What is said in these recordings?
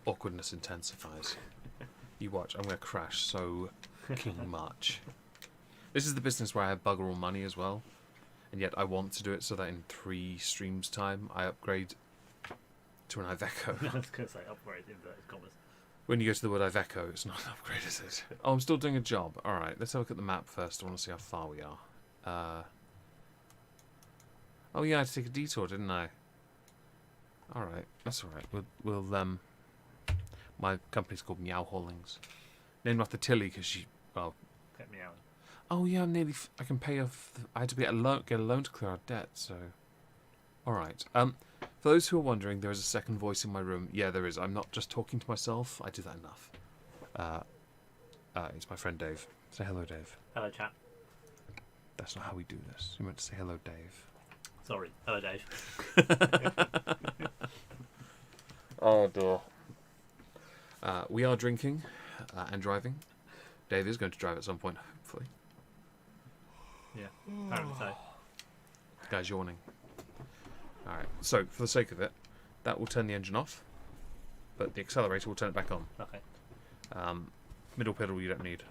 awkwardness intensifies. You watch, I'm going to crash so fucking much. This is the business where I have bugger all money as well, and yet I want to do it so that in 3 streams time I upgrade to an Iveco. I was going to say upgrade inverted commas. When you go to the word Iveco, it's not an upgrade, is it? Oh, I'm still doing a job. Alright, let's have a look at the map first. I want to see how far we are. Oh yeah, I had to take a detour, didn't I? Alright, that's alright. We'll my company's called Meow Haulings. Named after Tilly because she, well... Get me out. Oh yeah, I'm nearly... I can pay off... I had to get a loan to clear our debt, so... Alright. For those who are wondering, there is a second voice in my room. Yeah, there is. I'm not just talking to myself. I do that enough. It's my friend Dave. Say hello, Dave. Hello, chap. That's not how we do this. You meant to say hello, Dave. Sorry. Hello, Dave. Oh, dear. We are drinking and driving. Dave is going to drive at some point, hopefully. Yeah, apparently so. The guy's yawning. Alright, so for the sake of it, that will turn the engine off, but the accelerator will turn it back on. Okay. Middle pedal you don't need.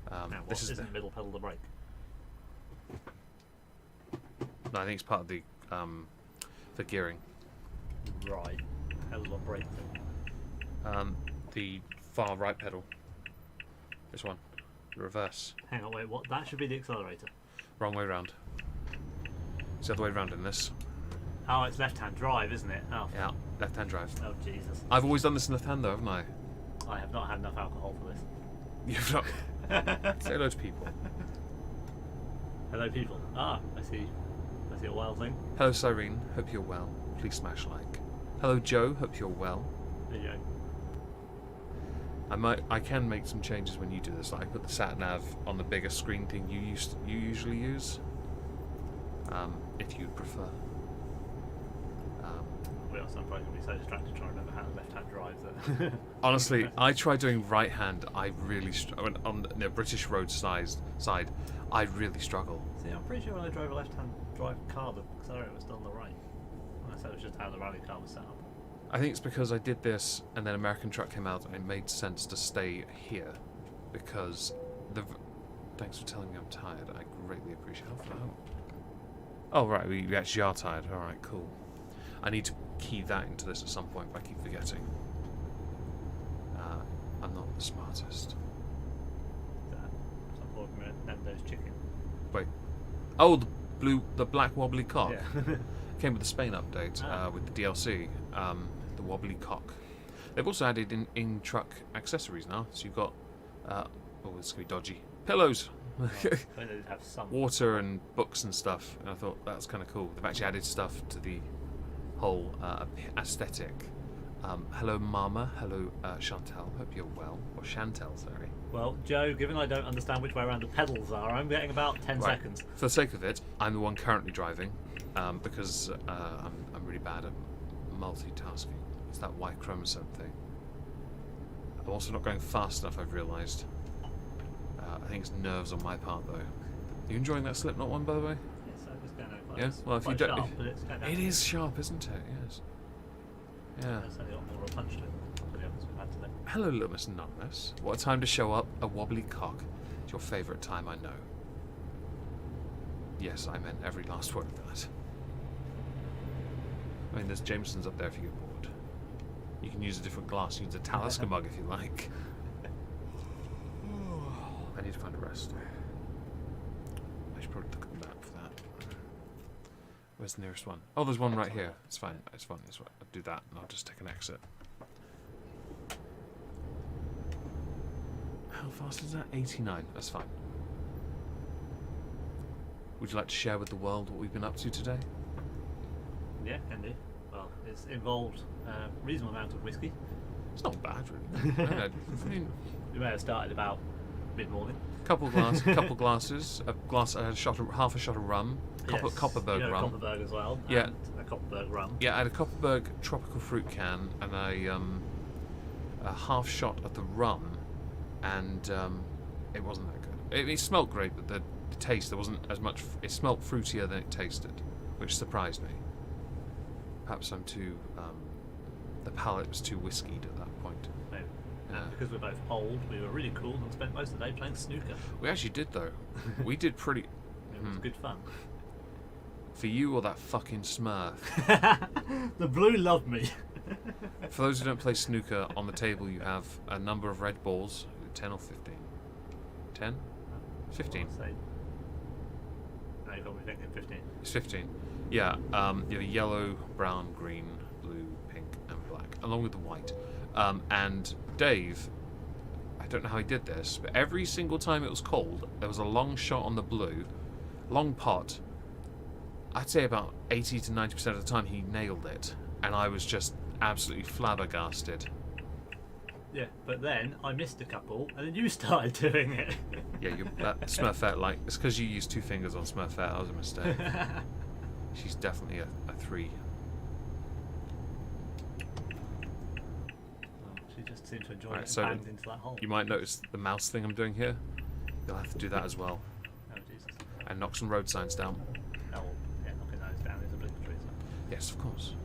Now, this isn't the middle pedal the brake? No, I think it's part of the gearing. Right. How does one brake thing? The far right pedal. This one. The reverse. Hang on, wait, what? That should be the accelerator. Wrong way round. It's the other way round in this. Oh, it's left-hand drive, isn't it? Oh, Yeah, left-hand drive. oh Jesus. I've always done this in left-hand though, haven't I? I have not had enough alcohol for this. You've not. Say hello to people. Hello, people. Ah, I see a wild thing. Hello, Cyrene. Hope you're well. Please smash like. Hello, Joe. Hope you're well. There you go. I can make some changes when you do this. Like I put the sat nav on the bigger screen thing you usually use. If you prefer. Well, I'm probably going to be so distracted trying to remember how the left-hand drives that. Honestly, I tried doing right hand. I really on the British road side. I really struggle. See, I'm pretty sure when I drove a left-hand drive car, the accelerator was still on the right. Unless that was just how the rally car was set up. I think it's because I did this and then American Truck came out and it made sense to stay here because thanks for telling me I'm tired. I greatly appreciate it. Oh, right, we actually are tired. All right, cool. I need to key that into this at some point, but I keep forgetting. I'm not the smartest. Some point Nando's chicken. Wait. Oh, the black wobbly cock. Yeah. Came with the Spain update with the DLC. The wobbly cock. They've also added in-truck accessories now. So you've got, oh, this could be dodgy. Pillows. I think they'd have some. Water and books and stuff. And I thought that's kind of cool. They've actually added stuff to the whole aesthetic. Hello, Mama. Hello, Chantal. Hope you're well. Or Chantel, sorry. Well, Joe, given I don't understand which way around the pedals are, I'm getting about 10 seconds. For the sake of it, I'm the one currently driving because I'm really bad at multitasking. It's that Y chromosome thing. I'm also not going fast enough, I've realised. I think it's nerves on my part, though. Are you enjoying that Slipknot one, by the way? Yes, I was going to Yeah? Well, if you don't... sharp, but it's kind of It is sharp, isn't it? Yes. Yeah. It's only got more of a punch to it than the others we've had today. Hello, little Miss Anonymous. What a time to show up. A wobbly cock. It's your favourite time, I know. Yes, I meant every last word of that. I mean, there's Jameson's up there if you get bored. You can use a different glass. You can use a Talisker mug if you like. I need to find a rest. I should probably look at the map for that. Where's the nearest one? Oh, there's one right here. It's fine. It's fine. It's right. I'll do that and I'll just take an exit. How fast is that? 89. That's fine. Would you like to share with the world what we've been up to today? Yeah, can do. Well, it's involved a reasonable amount of whiskey. It's not bad, really. I mean, We may have started about mid-morning. couple glasses, half a shot of rum, Copperberg rum. Copperberg as well. Yeah. And a Copperberg rum. Yeah, I had a Copperberg tropical fruit can and a half shot of the rum, and it wasn't that good. It smelled great, but the taste, there wasn't as much. It smelled fruitier than it tasted, which surprised me. Perhaps I'm too the palate was too whiskeyed at that point. Maybe. Yeah. Because we're both old, we were really cool and spent most of the day playing snooker. We actually did though. We did pretty. It was good fun. For you or that fucking Smurf. The blue loved me. For those who don't play snooker, on the table you have a number of red balls, 10 or 15. 10? 15. I'd say. No, you got me thinking 15. It's 15. Yeah, you have yellow, brown, green, blue, pink, and black, along with the white. And Dave, I don't know how he did this, but every single time it was cold, there was a long shot on the blue, long pot. I'd say about 80 to 90% of the time he nailed it, and I was just absolutely flabbergasted. Yeah, but then I missed a couple, and then you started doing it. Yeah, that Smurfette, like, it's because you used 2 fingers on Smurfette, that was a mistake. She's definitely a 3. Oh, she just seemed to enjoy Right, it so and banged into that hole. You might notice the mouse thing I'm doing here. You'll have to do that as well. Oh, Jesus. And knock some road signs down. Oh, yeah, knocking those down is obligatory. So. Yes, of course.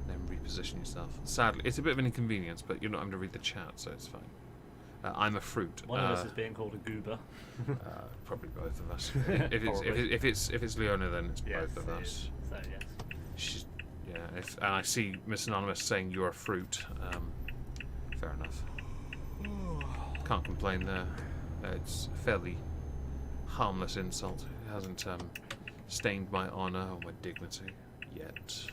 Then reposition yourself. Sadly, it's a bit of an inconvenience, but you're not having to read the chat, so it's fine. I'm a fruit. One of us is being called a goober. Probably both of us. If it's Leona, then it's Yes, both of it us. is. So, yes. She's, yeah. And I see Miss Anonymous saying you're a fruit. Fair enough. Can't complain there. It's a fairly harmless insult. It hasn't stained my honour or my dignity yet.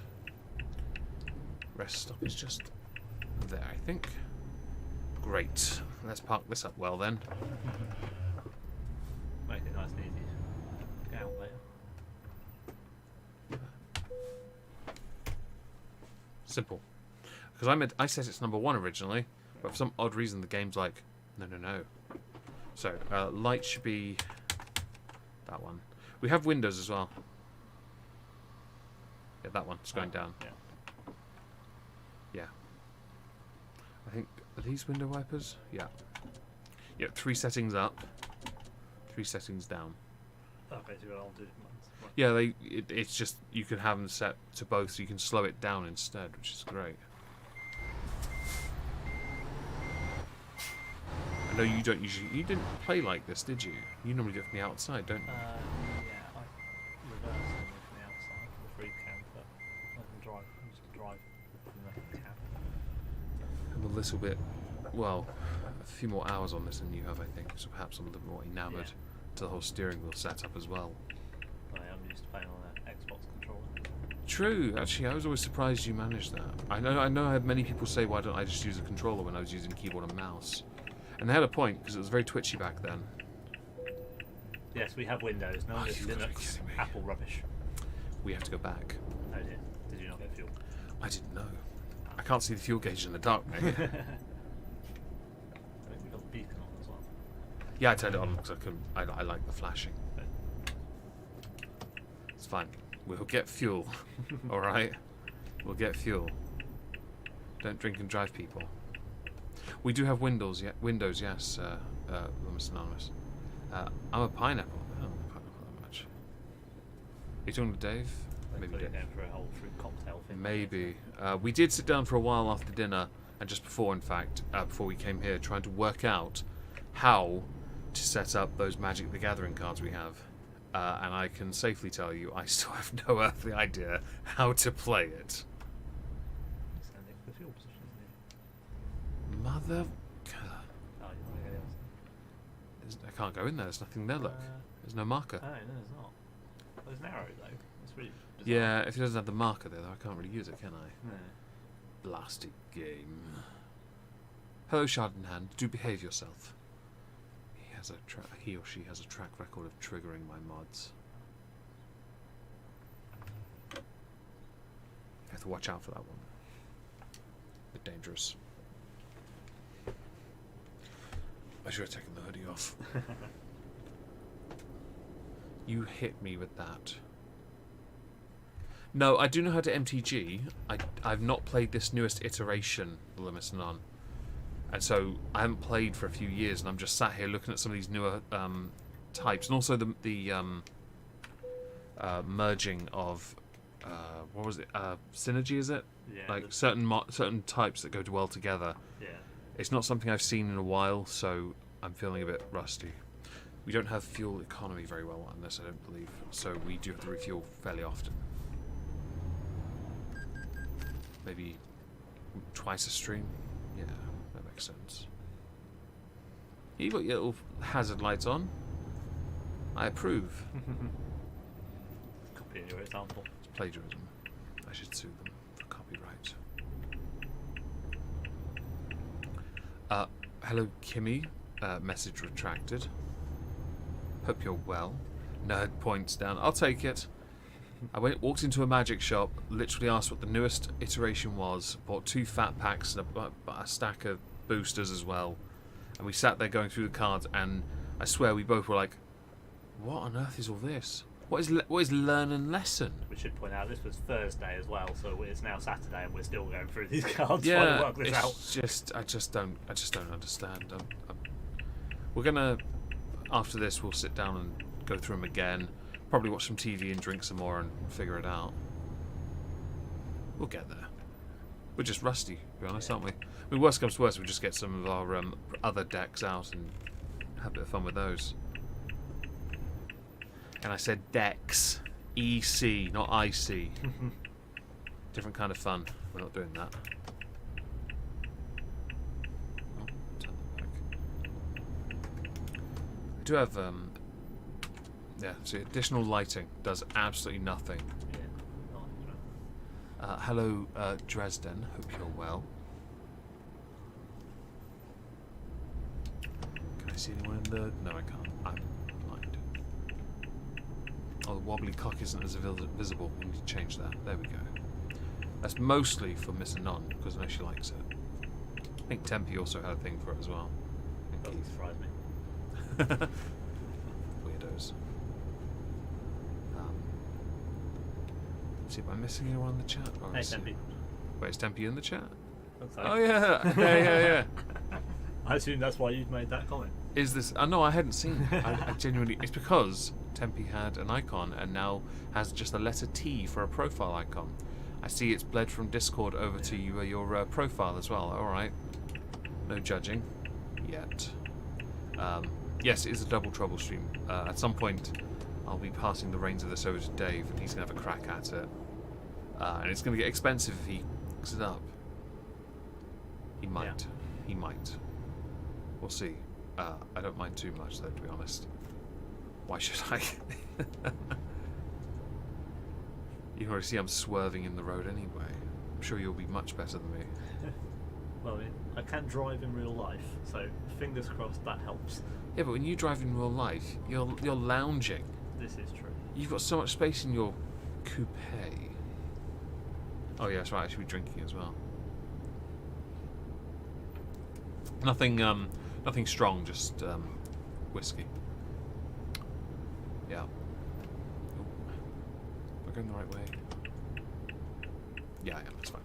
Rest stop is just there, I think. Great. Let's park this up well then. Make it nice and easy. Get out later. Simple. Because I said it's number 1 originally, but for some odd reason the game's like, no. So, light should be that one. We have windows as well. Yeah, that one. It's going down. Yeah. Yeah. I think, are these window wipers? Yeah. Yeah, 3 settings up, 3 settings down. Okay, so you've got all two different ones. Right. Yeah, it's just, you can have them set to both so you can slow it down instead, which is great. I know you don't usually, you didn't play like this, did you? You normally do it from the outside, don't you? Yeah, I reversed them from the outside for the free cam, but I can drive. I used to drive from the cab. I'm a little bit, well, a few more hours on this than you have, I think, so perhaps I'm a little more enamoured to the whole steering wheel setup as well. I am used to playing on an Xbox controller. True, actually, I was always surprised you managed that. I know I had many people say, why don't I just use a controller when I was using keyboard and mouse? And they had a point, because it was very twitchy back then. Yes, we have Windows, none of this you've got to be Linux, kidding me. Apple rubbish. We have to go back. Oh dear, did you not get fuel? I didn't know. I can't see the fuel gauge in the dark, mate. I think we've got the beacon on as well. Yeah, I turned it on because I like the flashing. It's fine. We'll get fuel. Alright? We'll get fuel. Don't drink and drive, people. We do have Windows, yes, Lumos Anonymous. I'm a pineapple. I don't like pineapple that much. Are you talking to Dave? Maybe Maybe Dave. going for a whole fruit cocktail thing. Maybe. We did sit down for a while after dinner, and just before, in fact, before we came here, trying to work out how to set up those Magic the Gathering cards we have. And I can safely tell you, I still have no earthly idea how to play it. Standing for the fuel position, Mother... isn't it? Oh, you want to get else? I can't go in there, there's nothing there, look. There's no marker. Oh, no, there's not. Well, there's an arrow though. It's really bizarre. Yeah, if it doesn't have the marker there, though, I can't really use it, can I? No. Blasted game. Hello, Shard in Hand. Do behave yourself. He or she has a track record of triggering my mods. You have to watch out for that one. Bit dangerous. I should have taken the hoodie off. You hit me with that. No, I do know how to MTG. I've not played this newest iteration, the Lumos None. And so I haven't played for a few years, and I'm just sat here looking at some of these newer types, and also the merging of what was it? Synergy, is it? Yeah. Like certain types that go well together. Yeah. It's not something I've seen in a while, so I'm feeling a bit rusty. We don't have fuel economy very well on this, I don't believe, so we do have to refuel fairly often. Maybe twice a stream? Yeah, that makes sense. You've got your little hazard lights on. I approve. Copying your example. It's plagiarism. I should sue them for copyright. Hello, Kimmy. Message retracted. Hope you're well. Nerd points down. I'll take it. I walked into a magic shop, literally asked what the newest iteration was, bought 2 fat packs and a stack of boosters as well. And we sat there going through the cards, and I swear we both were like, what on earth is all this? What is learn and lesson? We should point out this was Thursday as well, so it's now Saturday, and we're still going through these cards Yeah, trying to work this out. I just don't understand. We're gonna, after this, we'll sit down and go through them again. Probably watch some TV and drink some more and figure it out. We'll get there. We're just rusty, to be honest, aren't we? I mean, worst comes to worst, we'll just get some of our other decks out and have a bit of fun with those. And I said decks. EC, not IC. Different kind of fun. We're not doing that. Oh, turn that back. We do have, yeah, see, additional lighting does absolutely nothing. Yeah. Hello, Dresden. Hope you're well. Can I see anyone in the... No, I can't. I'm blind. Oh, the wobbly cock isn't as visible. We need to change that. There we go. That's mostly for Miss Anon, because I know she likes it. I think Tempe also had a thing for it as well. And Doesn't Keith. surprise me. Weirdos. Let's see, am I missing anyone in the chat? Or Hey, is it- Tempe. Wait, is Tempe in the chat? Looks Oh like. yeah, yeah. I assume that's why you've made that comment. Is this? No, I hadn't seen it. I genuinely. It's because Tempe had an icon and now has just a letter T for a profile icon. I see it's bled from Discord over to your profile as well. All right. No judging yet. Yes, it is a double trouble stream. At some point, I'll be passing the reins of this over to Dave, and he's gonna have a crack at it. And it's gonna get expensive if he picks it up. He might. Yeah. He might. We'll see. I don't mind too much, though, to be honest. Why should I? You can already see I'm swerving in the road anyway. I'm sure you'll be much better than me. Well, I can drive in real life, so fingers crossed that helps. Yeah, but when you drive in real life, you're lounging. This is true. You've got so much space in your coupe. Oh yeah, that's right. I should be drinking as well. Nothing strong, just whiskey. Yeah. Oh. Am I going the right way? Yeah, I am. It's fine.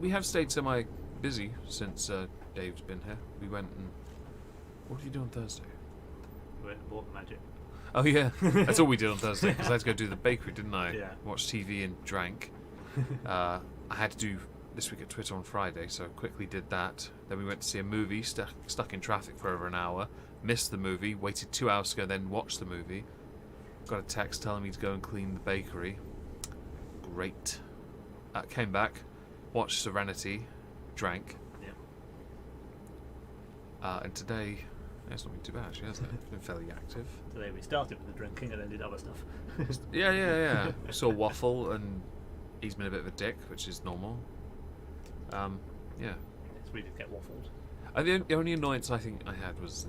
We have stayed semi-busy since Dave's been here. We went and... What did you do on Thursday? We went and bought magic. Oh yeah, that's all we did on Thursday, because I had to go do the bakery, didn't I? Yeah. Watch TV and drank. I had to do This Week at Twitter on Friday, so quickly did that. Then we went to see a movie, stuck in traffic for over an hour, missed the movie, waited 2 hours to go, then watched the movie. Got a text telling me to go and clean the bakery. Great. Came back, watched Serenity, drank. Yeah. And today, it's not been too bad actually, has it? It's been fairly active. Today we started with the drinking and then did other stuff. Yeah. Saw Waffle, and he's been a bit of a dick, which is normal. Yeah. Yes, we did get waffled. The only annoyance I think I had was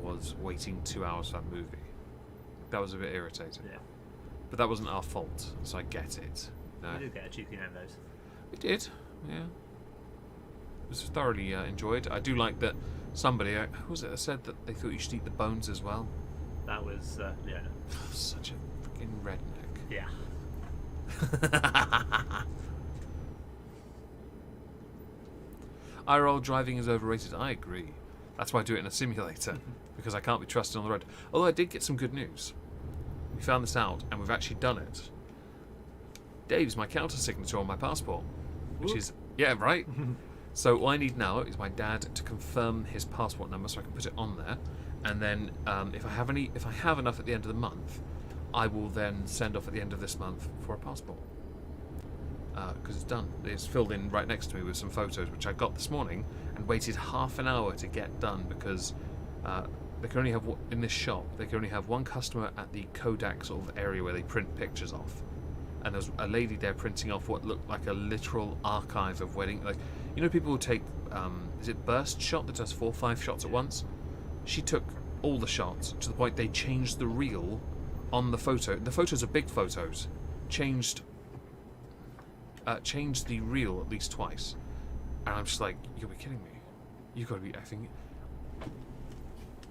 was waiting 2 hours for that movie. That was a bit irritating. Yeah. But that wasn't our fault, so I get it. No. We did get a cheeky Nando's. We did, yeah. It was thoroughly enjoyed. I do like that somebody, who was it that said that they thought you should eat the bones as well? That was, yeah. Such a freaking redneck. Yeah. IRL driving is overrated. I agree. That's why I do it in a simulator, because I can't be trusted on the road. Although I did get some good news. we found this out, and we've actually done it. Dave's my counter signature on my passport, which Whoop. is right. So all I need now is my dad to confirm his passport number, so I can put it on there, and then if I have enough at the end of the month, I will then send off at the end of this month for a passport. Because it's done. It's filled in right next to me with some photos, which I got this morning and waited half an hour to get done because they can only have in this shop. They can only have one customer at the Kodak sort of area where they print pictures off, and there's a lady there printing off what looked like a literal archive of wedding. Like, you know, people who take is it burst shot that does 4 or 5 shots at once? She took all the shots to the point they changed the reel on the photo. The photos are big photos. Changed the reel at least twice, and I'm just like, you'll be kidding me. You gotta be effing.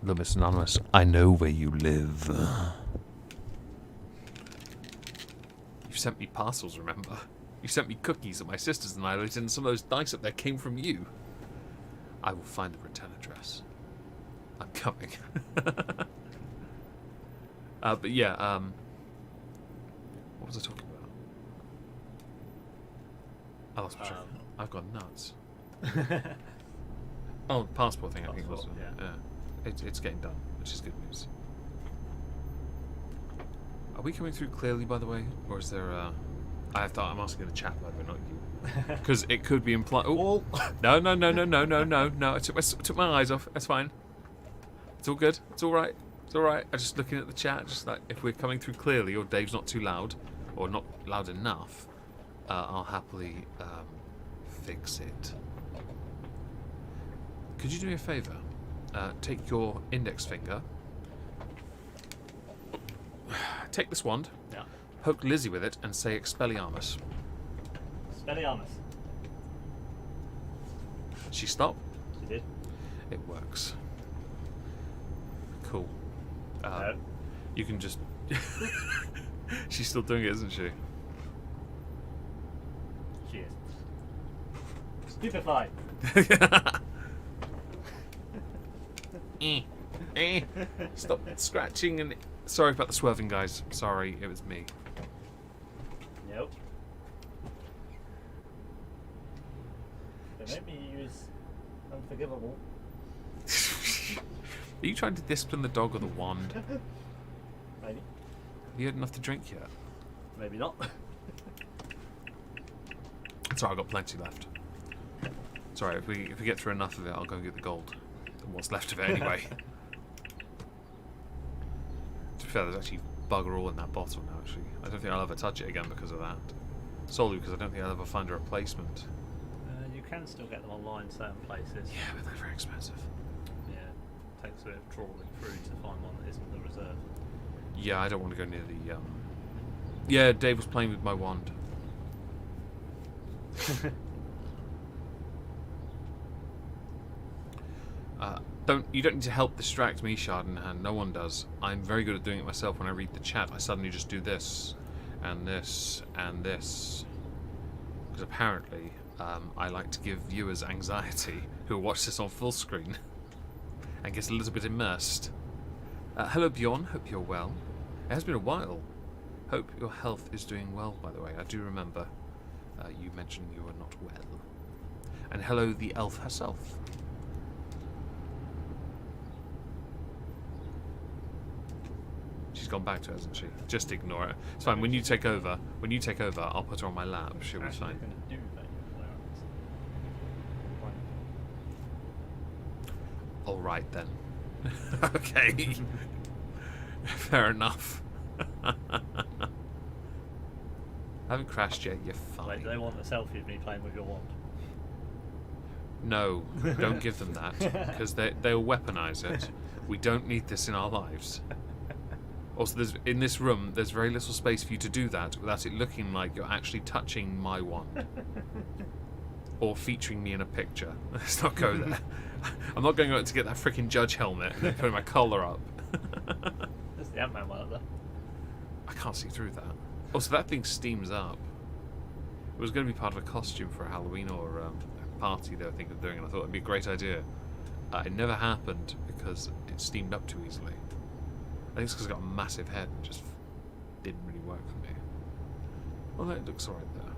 Look, Mr. Anonymous, I know where you live. You've sent me parcels, remember? You sent me cookies that my sisters and I ate, and some of those dice up there came from you. I will find the return address. I'm coming. But yeah, what was I talking about? I lost my track. I've gone nuts. Oh, passport thing, I think it was. Yeah. It's getting done, which is good news. Are we coming through clearly, by the way? Or is there I'm asking the chat, by the way, not you. Because it could be implied. Oh! No. I took my eyes off. That's fine. It's all good. It's alright. It's alright. I'm just looking at the chat, just like, if we're coming through clearly, or Dave's not too loud, or not loud enough, I'll happily fix it. Could you do me a favour? Take your index finger, take this wand, poke Lizzie with it, and say Expelliarmus. Expelliarmus. She stopped? She did. It works. Cool. No. You can just... She's still doing it, isn't she? She is. Stupefy. Stop scratching and... Sorry about the swerving, guys. Sorry, it was me. Nope. Don't make me use unforgivable. Are you trying to discipline the dog with a wand? Maybe. Have you had enough to drink yet? Maybe not. It's alright, I've got plenty left. It's alright, if we get through enough of it, I'll go and get the gold. And what's left of it anyway. To be fair, there's actually bugger all in that bottle now, actually. I don't think I'll ever touch it again because of that. Solely because I don't think I'll ever find a replacement. You can still get them online certain places. Yeah, but they're very expensive. Yeah. Takes a bit of trawling through to find one that isn't the reserve. Yeah, I don't want to go near the... Yeah, Dave was playing with my wand. You don't need to help distract me, Shardenhand. No one does. I'm very good at doing it myself. When I read the chat, I suddenly just do this, and this, and this. Because apparently, I like to give viewers anxiety who watch this on full screen and get a little bit immersed. Hello, Bjorn. Hope you're well. It has been a while. Hope your health is doing well, by the way. I do remember you mentioned you were not well. And hello, the elf herself. She's gone back to it, hasn't she? Just ignore it. It's fine. When you take over, I'll put her on my lap. She'll be fine. Do that, All right then. Okay. Fair enough. I haven't crashed yet. You're fine. Wait, do they want a selfie of me playing with your wand? No, don't give them that because they'll weaponize it. We don't need this in our lives. Also, in this room, there's very little space for you to do that without it looking like you're actually touching my wand. Or featuring me in a picture. Let's not go there. I'm not going out to get that freaking judge helmet and then putting my collar up. There's the Ant-Man one up there. I can't see through that. Also, that thing steams up. It was going to be part of a costume for a Halloween or a party they were thinking of doing, and I thought it'd be a great idea. It never happened because it steamed up too easily. I think it's because it's got a massive head and just Well, that looks alright there.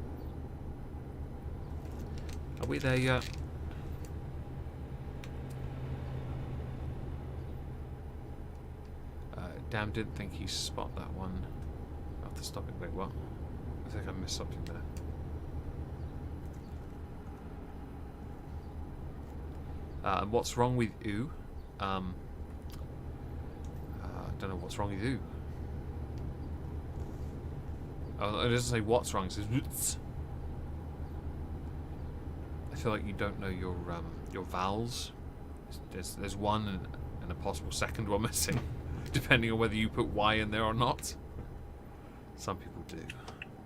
Are we there yet? Damn, didn't think he spot that one. I have to stop it. Wait, what? I think I missed something there. What's wrong with you? I don't know what's wrong with you. Oh, it doesn't say what's wrong. It says "Wts." I feel like you don't know your vowels. There's one and a possible second one missing, depending on whether you put Y in there or not. Some people do.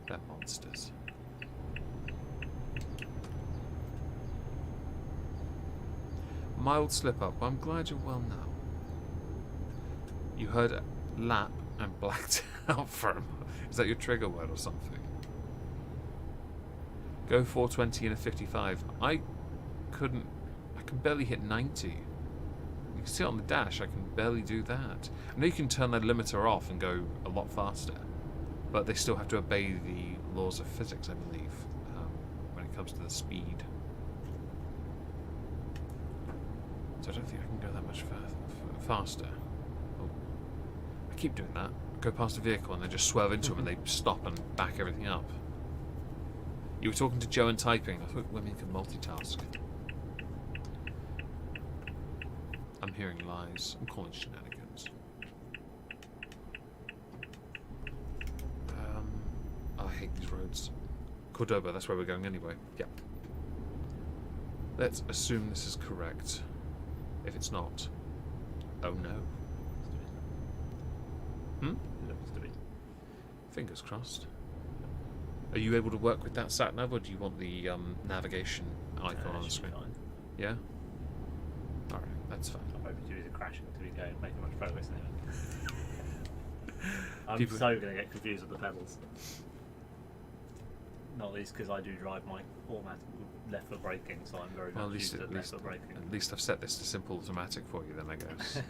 They're monsters. Mild slip up. I'm glad you're well now. You heard lap and blacked out for him. Is that your trigger word or something? Go 420 in a 55. I can barely hit 90. You can see it on the dash, I can barely do that. I know you can turn that limiter off and go a lot faster, but they still have to obey the laws of physics, I believe, when it comes to the speed. So I don't think I can go that much faster. Oh. I keep doing that. Go past a vehicle and then just swerve into them and they stop and back everything up. You were talking to Joe and typing. I thought women could multitask. I'm hearing lies. I'm calling shenanigans. I hate these roads. Cordoba, that's where we're going anyway. Yeah. Let's assume this is correct. If it's not, oh no. Looks to be. Fingers crossed. Are you able to work with that sat nav, or do you want the navigation icon on the screen? Fine. Yeah. All right, that's fine. I'm hoping you is crashing until we go making much progress anyway. I'm People- so going to get confused with the pedals. Not least because I do drive my automatic left foot braking, so I'm very Well, much used to left foot braking. At least I've set this to simple automatic for you, then I guess.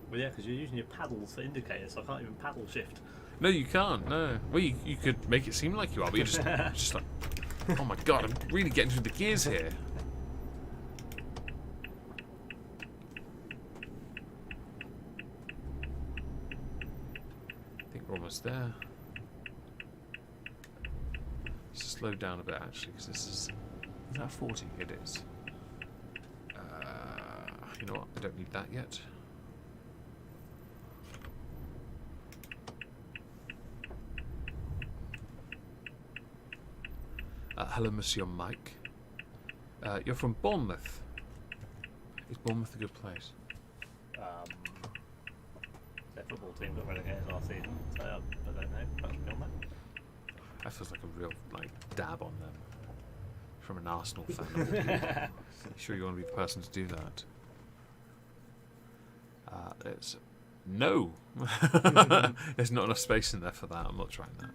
Well, yeah, because you're using your paddles for indicators, so I can't even paddle shift. No, you can't. No. Well, you could make it seem like you are, but you're just like, oh my god, I'm really getting through the gears here. I think we're almost there. Just slow down a bit, actually, because this is that 40? It is. You know what? I don't need that yet. Hello, Monsieur Mike. You're from Bournemouth. Is Bournemouth a good place? Their football team got relegated last season, so I don't know. Much beyond that. That feels like a real dab on them. From an Arsenal fan. Sure you want to be the person to do that? It's no. There's not enough space in there for that. I'm not trying that.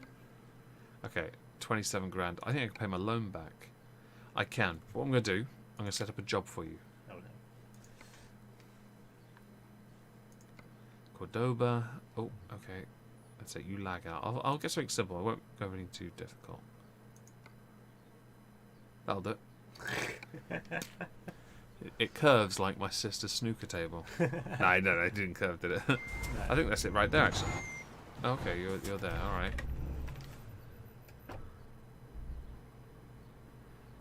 Okay, 27 grand. I think I can pay my loan back. I can. What I'm going to do, I'm going to set up a job for you. Oh no. Cordoba. Oh, okay. That's it. You lag out. I'll get something simple. I won't go anything too difficult. That'll do it. It curves like my sister's snooker table. No, it didn't curve, did it? No. I think that's it right there, actually. Okay, you're there. All right.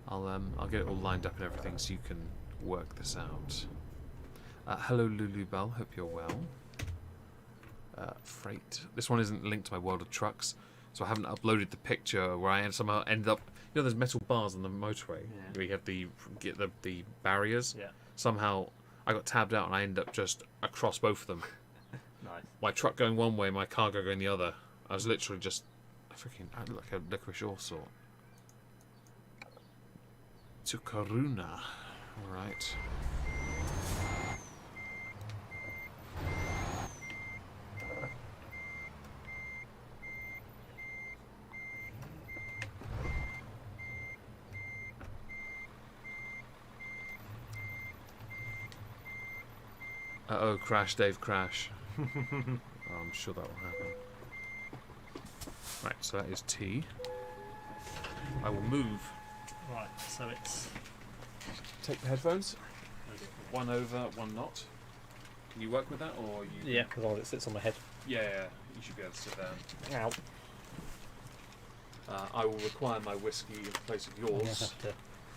I'll get it all lined up and everything so you can work this out. Hello, Lulu Bell. Hope you're well. Freight. This one isn't linked to my World of Trucks, so I haven't uploaded the picture where I somehow ended up. You know, there's metal bars on the motorway where you have the barriers. Yeah. Somehow I got tabbed out and I ended up just across both of them. Nice. My truck going one way, my cargo going the other. I was literally just I look like a licorice all sort. To Karuna. Alright. Uh-oh, crash, Dave, crash. I'm sure that will happen. Right, so that is T. I will move. Right, so it's Take the headphones. One over, one not. Can you work with that, or you? yeah, because it sits on my head. Yeah, you should be able to sit down. Ow. I will require my whiskey in place of I'm gonna yours. have to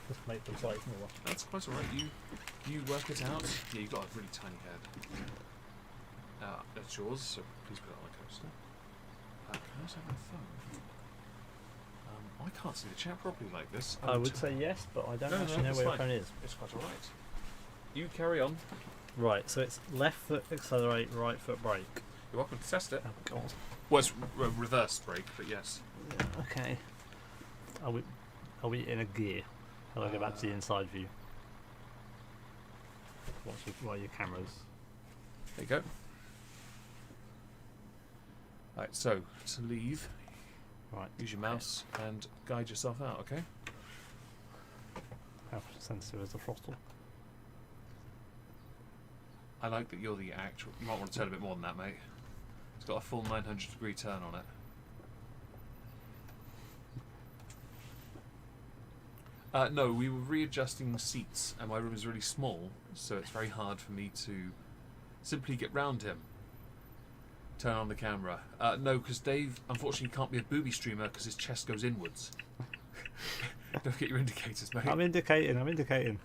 just make the size smaller. That's quite alright. You work it out. Yeah, you've got a really tiny head. That's yours, so please put it on the coaster. Can I also have my phone? I can't see the chat properly like this. I would say yes, but I don't No, no, actually know that's where fine. your phone is. It's quite alright. You carry on. Right, so it's left foot accelerate, right foot brake. You're welcome to test it. Oh god. Well, it's reverse brake, but yes. Okay. Are we in a gear? How do I go back to the inside view? What are your cameras? There you go. Right, so to leave, Right. use your mouse and guide yourself out, okay? How sensitive is the throttle? I like that you're the actual. You might want to turn a bit more than that, mate. It's got a full 900-degree turn on it. No, we were readjusting seats, and my room is really small, so it's very hard for me to simply get round him. Turn on the camera. No, because Dave, unfortunately, can't be a booby streamer because his chest goes inwards. Don't get your indicators, mate. I'm indicating.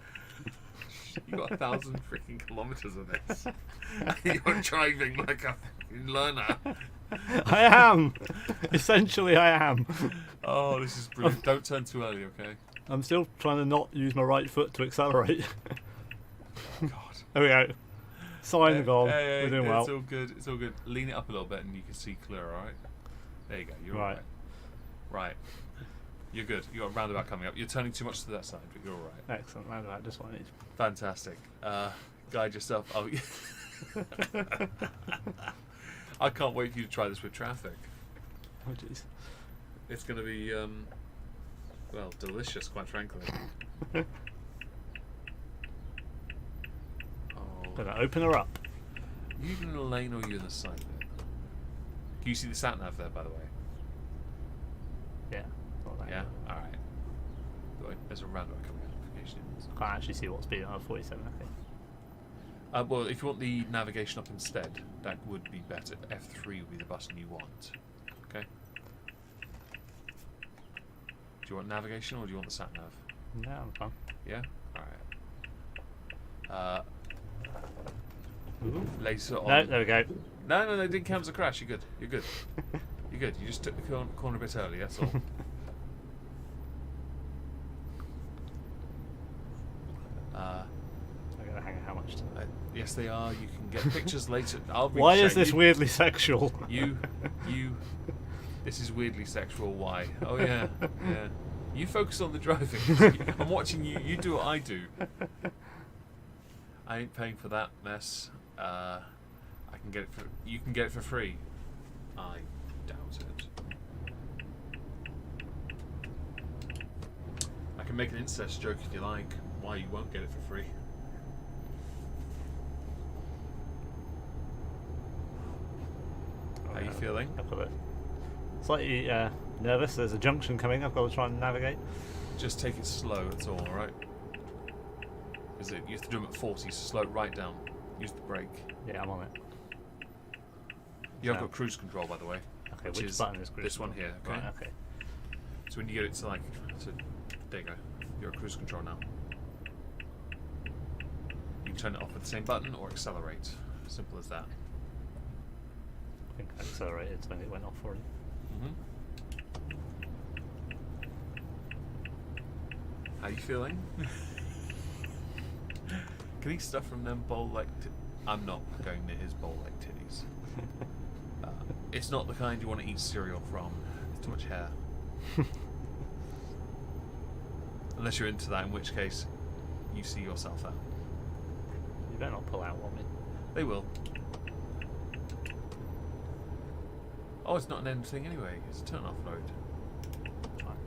You got 1,000 freaking kilometers of this. You're driving like a fucking learner. I am! Essentially, I am. Oh, this is brilliant. Don't turn too early, okay? I'm still trying to not use my right foot to accelerate. God. There we go. Sign gone. Hey, We're doing it's well. all good. It's all good. Lean it up a little bit and you can see clear, alright? There you go. You're Right. alright. Right. You're good. You got a roundabout coming up. You're turning too much to that side, but you're alright. Excellent. Roundabout, just what I need. Fantastic. Guide yourself. Oh, I can't wait for you to try this with traffic. Oh jeez. It's going to be, well, delicious, quite frankly. Oh. Gonna open her up. Are you in the lane or are you in the side bit? Can you see the sat nav there, by the way? Yeah. Not that Yeah? bad. Alright. There's a roundabout coming up. Can't actually see what speed I'm at. 47, I think. Well, if you want the navigation up instead, that would be better. F3 would be the button you want. Okay? Do you want navigation or do you want the sat nav? No, I'm fine. Yeah? Alright. Laser on. No, there we go. No, they didn't count as a crash. You're good. You're good. You're good. You just took the corner a bit early, that's all. I'm gonna hang how much? Yes, they are. You can get pictures later. I'll Why reach is out. this weirdly sexual? You. This is weirdly sexual. Why? Oh yeah, yeah. You focus on the driving. I'm watching you. You do what I do. I ain't paying for that mess. I can get it for. You can get it for free. I doubt it. I can make an incest joke if you like. Why you won't get it for free? How are you feeling? I've got it. Slightly nervous. There's a junction coming. I've got to try and navigate. Just take it slow, that's all, alright? Because you have to do them at 40, so slow it right down. Use the brake. Yeah, I'm on it. You have No. got cruise control, by the way. Okay, Which which is button is cruise this one control? here, okay? Right, okay. So when you get it to like, there you go. You're at cruise control now. You can turn it off with the same button or accelerate. Simple as that. I think I accelerated when it went off already. How you feeling? Can he stuff from them bowl-like I'm not going near his bowl-like titties. It's not the kind you want to eat cereal from. It's too much hair. Unless you're into that, in which case you see yourself out. You better not pull out on me. They will. Oh, it's not an end thing anyway. It's a turn-off road. Fine.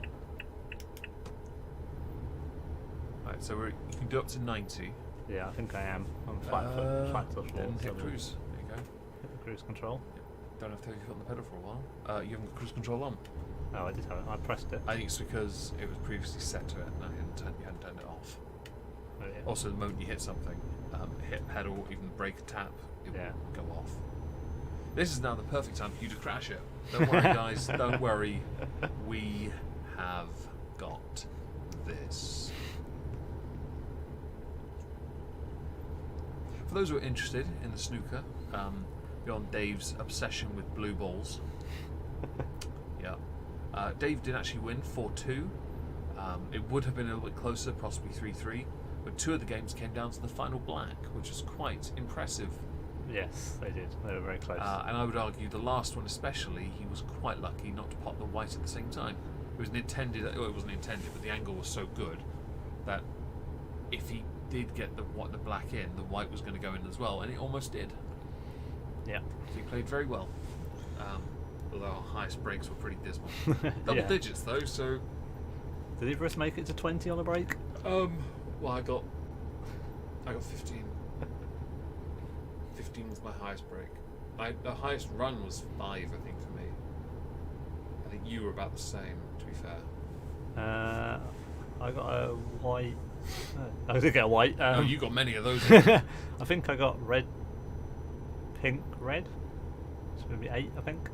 Right, so you can do up to 90. Yeah, I think I am. I'm flat to the floor. Then so hit we'll cruise. There you go. hit the cruise control. Don't have to have your foot on the pedal for a while. You haven't got cruise control on. Oh, I did have it. I pressed it. I think it's because it was previously set to it and you hadn't turned it off. Oh, yeah. Also, the moment you hit something, hit pedal, even brake a tap, it Yeah. will go off. This is now the perfect time for you to crash it. Don't worry, guys. Don't worry. We have got this. For those who are interested in the snooker, beyond Dave's obsession with blue balls, yeah, Dave did actually win 4-2. It would have been a little bit closer, possibly 3-3, but 2 of the games came down to the final black, which was quite impressive. Yes, they did. They were very close. And I would argue the last one especially, he was quite lucky not to pot the white at the same time. It was intended, well, it wasn't intended, but the angle was so good that if he did get the black in, the white was going to go in as well, and it almost did. Yeah. So he played very well. Although our highest breaks were pretty dismal. Double Yeah. digits though, so Did either of us make it to 20 on a break? well I got 15. 15 was my highest break. The highest run was 5, I think, for me. I think you were about the same, to be fair. I got a white. I did get a white. Oh, you got many of those. I think I got red, pink, red. It's going to be 8, I think.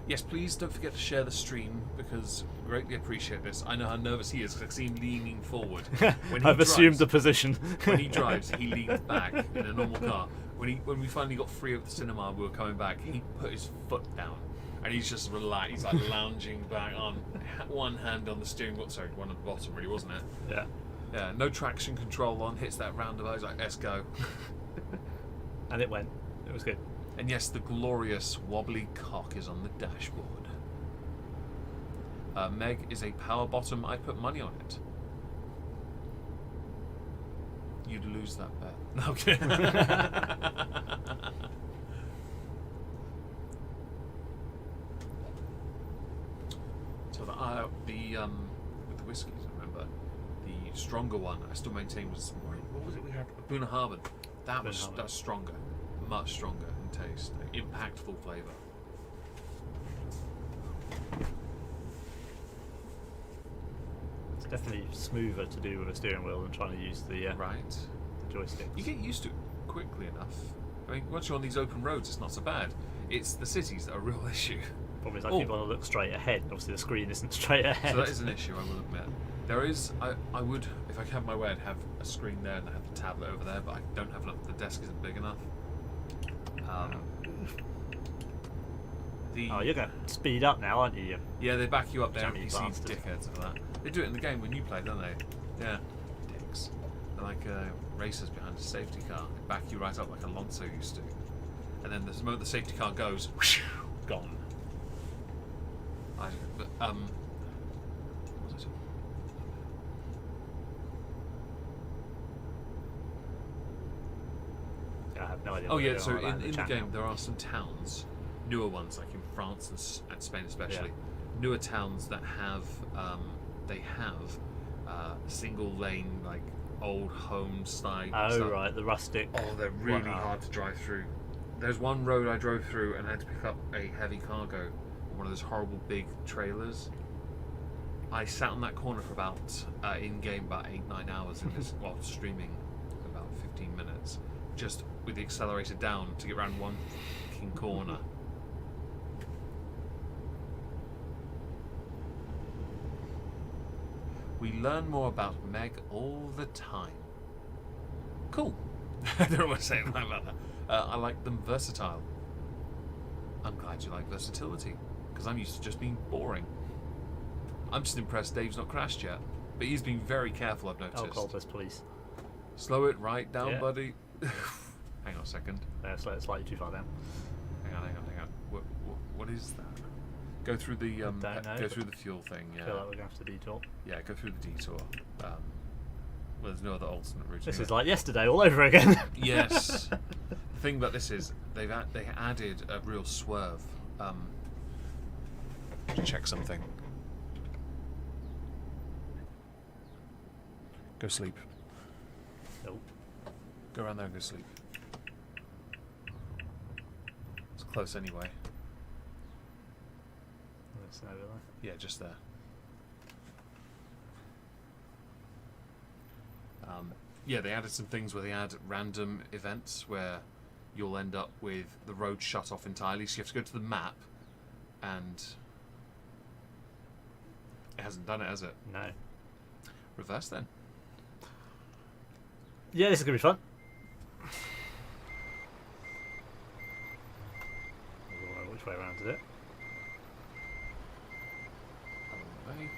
Yes, please don't forget to share the stream, because we greatly appreciate this. I know how nervous he is because I see him leaning forward. When he I've assumed the drives- position. When he drives, he leans back in a normal car. When we finally got free of the cinema, we were coming back. He put his foot down, and he's just relaxed. He's like lounging back on one hand on the steering wheel. Sorry, one at the bottom, really, wasn't it? Yeah. Yeah. No traction control on. Hits that roundabout. He's like, let's go. And it went. It was good. And yes, the glorious wobbly cock is on the dashboard. Meg is a power bottom. I put money on it. You'd lose that bet. Okay. So with the whiskies, remember, the stronger one I still maintain was what was it we had? Bunnahabhain. Bunnahabhain. That's stronger, much stronger in taste, impactful flavour. It's definitely smoother to do with a steering wheel than trying to use the Right. joystick. You get used to it quickly enough. I mean, once you're on these open roads, it's not so bad. It's the cities that are a real issue. Probably like Oh. people want to look straight ahead. Obviously, the screen isn't straight ahead. So that is an issue, I will admit. There is, I would, if I had my way, I'd have a screen there and I have the tablet over there, but I don't have enough, the desk isn't big enough. Oh, you're going to speed up now, aren't you? Yeah, they back you up there, Jammy you see bastard. dickheads for that. They do it in the game when you play, don't they? Yeah. Dicks. They're like racers behind a safety car. They back you right up like Alonso used to. And then the moment the safety car goes, gone. What was I saying? Yeah, I have no idea. Oh what yeah, they're so doing around in the chat game now. there are some towns, newer ones like in France and Spain especially, newer towns that have single lane like old home style. Oh right, the rustic. Oh, they're really Wow. hard to drive through. There's one road I drove through and I had to pick up a heavy cargo on one of those horrible big trailers. I sat on that corner for about in game about 8-9 hours in this while streaming about 15 minutes, just with the accelerator down to get around one fucking corner. We learn more about Meg all the time. Cool. I don't know what to say about that. I like them versatile. I'm glad you like versatility, because I'm used to just being boring. I'm just impressed Dave's not crashed yet, but he's been very careful, I've noticed. Alcohol police. Slow it right down, Yeah. buddy. Hang on a second. Slightly too far down. Hang on. What is that? Go through the don't know, go but through the fuel thing. I Yeah, feel like we're going to have to detour. yeah. Go through the detour. Well, there's no other alternate route. This anyway. is like yesterday all over again. Yes. The thing about this is they added a real swerve. To check something. Go sleep. Nope. Go around there and go sleep. It's close anyway. Let's bouncing over there. Yeah, just there. Yeah, they added some things where they add random events where you'll end up with the road shut off entirely, so you have to go to the map, and it hasn't done it, has it? No. Reverse then. Yeah, this is gonna be fun. I don't know which way around to do it. Along the way.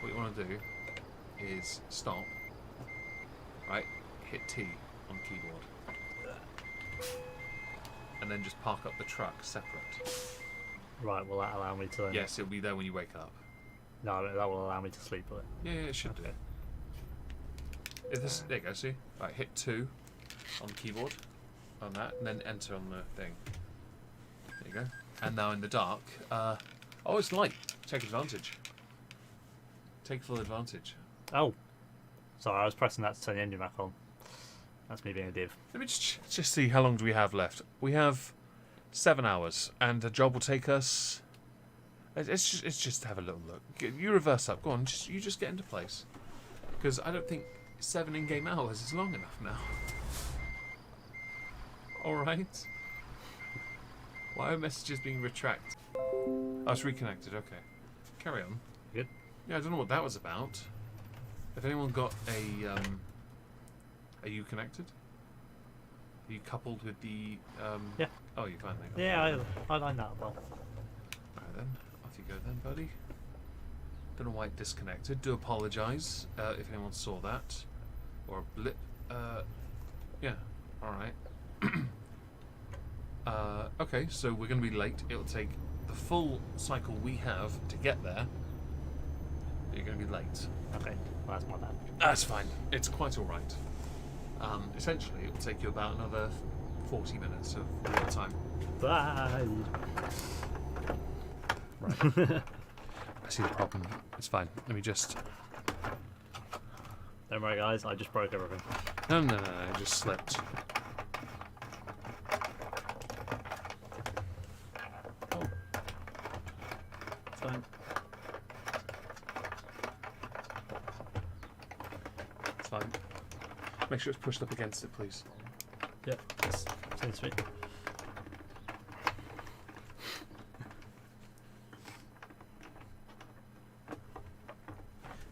What you want to do is stop, right, hit T on the keyboard, and then just park up the truck separate. Right, will that allow me to then... Yes, it'll be there when you wake up. No, that will allow me to sleep with it. Yeah, it should do. If this, there you go, see? Right, hit 2 on the keyboard, on that, and then enter on the thing. There you go. And now in the dark, oh, it's light. Take advantage. Take full advantage. Oh! Sorry, I was pressing that to turn the engine back on. That's me being a div. Let me just see how long do we have left. We have 7 hours, and the job will take us... It's just have a little look. You reverse up. Go on, you just get into place. Because I don't think 7 in-game hours is long enough now. Alright. Why are messages being retracted? Oh, it's reconnected, okay. Carry on. Good. Yeah, I don't know what that was about. Have anyone got a... Are you connected? Are you coupled with the... Yeah. Oh, you finally got Yeah, I like that well. Alright then. Off you go then, buddy. Don't know why it disconnected. Do apologise if anyone saw that. Or a blip. Yeah. Alright. Okay, so we're going to be late. It'll take the full cycle we have to get there. You're going to be late. Okay, well, that's my bad. That's fine. It's quite alright. Essentially, it will take you about another 40 minutes of real time. Bye! Right. I see the problem. It's fine. Let me just... Don't worry, guys, I just broke everything. No, I just slipped. Oh. Fine. It's fine. Make sure it's pushed up against it, please. Yeah, seems sweet.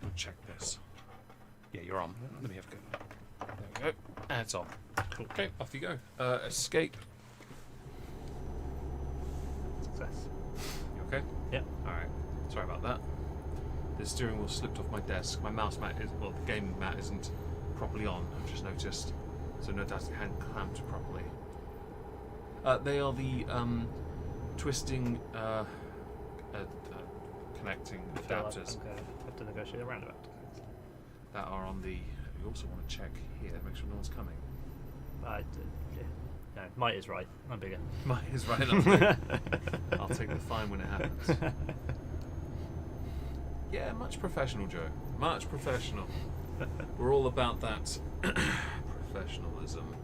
We'll check this. Yeah, you're on. Let me have a go. There we go. And it's on. Cool. Okay, off you go. Escape. Success. You okay? Yeah. Alright. Sorry about that. The steering wheel slipped off my desk. My mouse mat is... Well, the gaming mat isn't properly on, I've just noticed. So no doubt it hadn't clamped properly. They are the twisting, connecting adapters I have to negotiate a roundabout. that are on the... You also want to check here, make sure no one's coming. Yeah. No, might is right. I'm bigger. Mine is right on. I'll take the fine when it happens. Yeah, much professional, Joe. Much professional. We're all about that professionalism.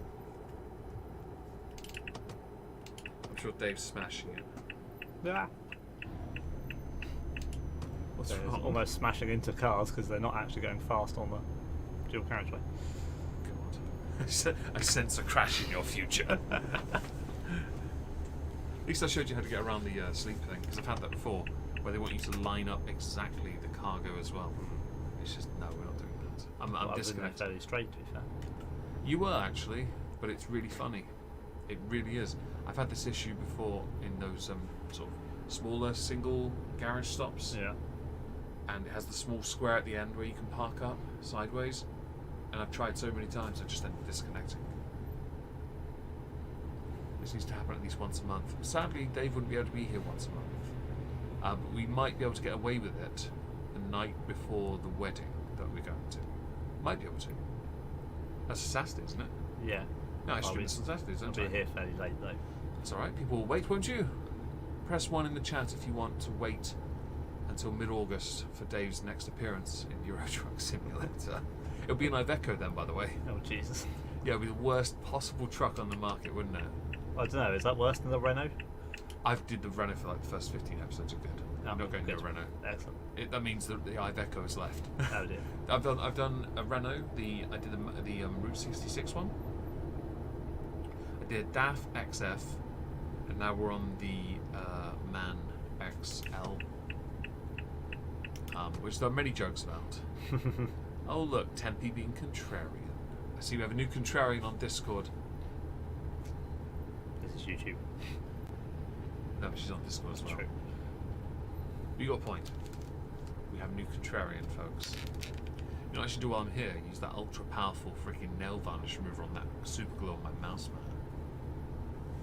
I'm sure Dave's smashing it. Yeah. What's So it's wrong? almost smashing into cars because they're not actually going fast on the dual carriageway. God. I sense a crash in your future. At least I showed you how to get around the sleep thing, because I've had that before, where they want you to line up exactly the cargo as well. It's just, no, we're not doing that. I'm Well, I was in there disconnected. fairly straight, to be fair. You were actually, but it's really funny. It really is. I've had this issue before in those sort of smaller single garage stops, Yeah. and it has the small square at the end where you can park up sideways. And I've tried so many times, I just end up disconnecting. This needs to happen at least once a month. Sadly, Dave wouldn't be able to be here once a month. But we might be able to get away with it the night before the wedding that we're going to. Might be able to. That's a Saturday, isn't it? Yeah. No, I I'll stream be- this on Saturdays, I'll don't I? be here fairly late, though. It's alright, people will wait, won't you? Press 1 in the chat if you want to wait until mid-August for Dave's next appearance in Euro Truck Simulator. It'll be an Iveco then, by the way. Oh, Jesus. Yeah, it'll be the worst possible truck on the market, wouldn't it? I don't know, is that worse than the Renault? I've did the Renault for like the first 15 episodes are good. I'm not going near a Renault. Excellent. That means that the Iveco is left. Oh dear. I've done a Renault. I did the Route 66 one. I did a DAF XF, and now we're on the MAN XL, which there are many jokes about. Oh look, Tempe being contrarian. I see we have a new contrarian on Discord. This is YouTube. No, but she's on Discord as well. True. You got a point. We have a new contrarian, folks. You know what I should do while I'm here? Use that ultra powerful freaking nail varnish remover on that super glue on my mouse, man.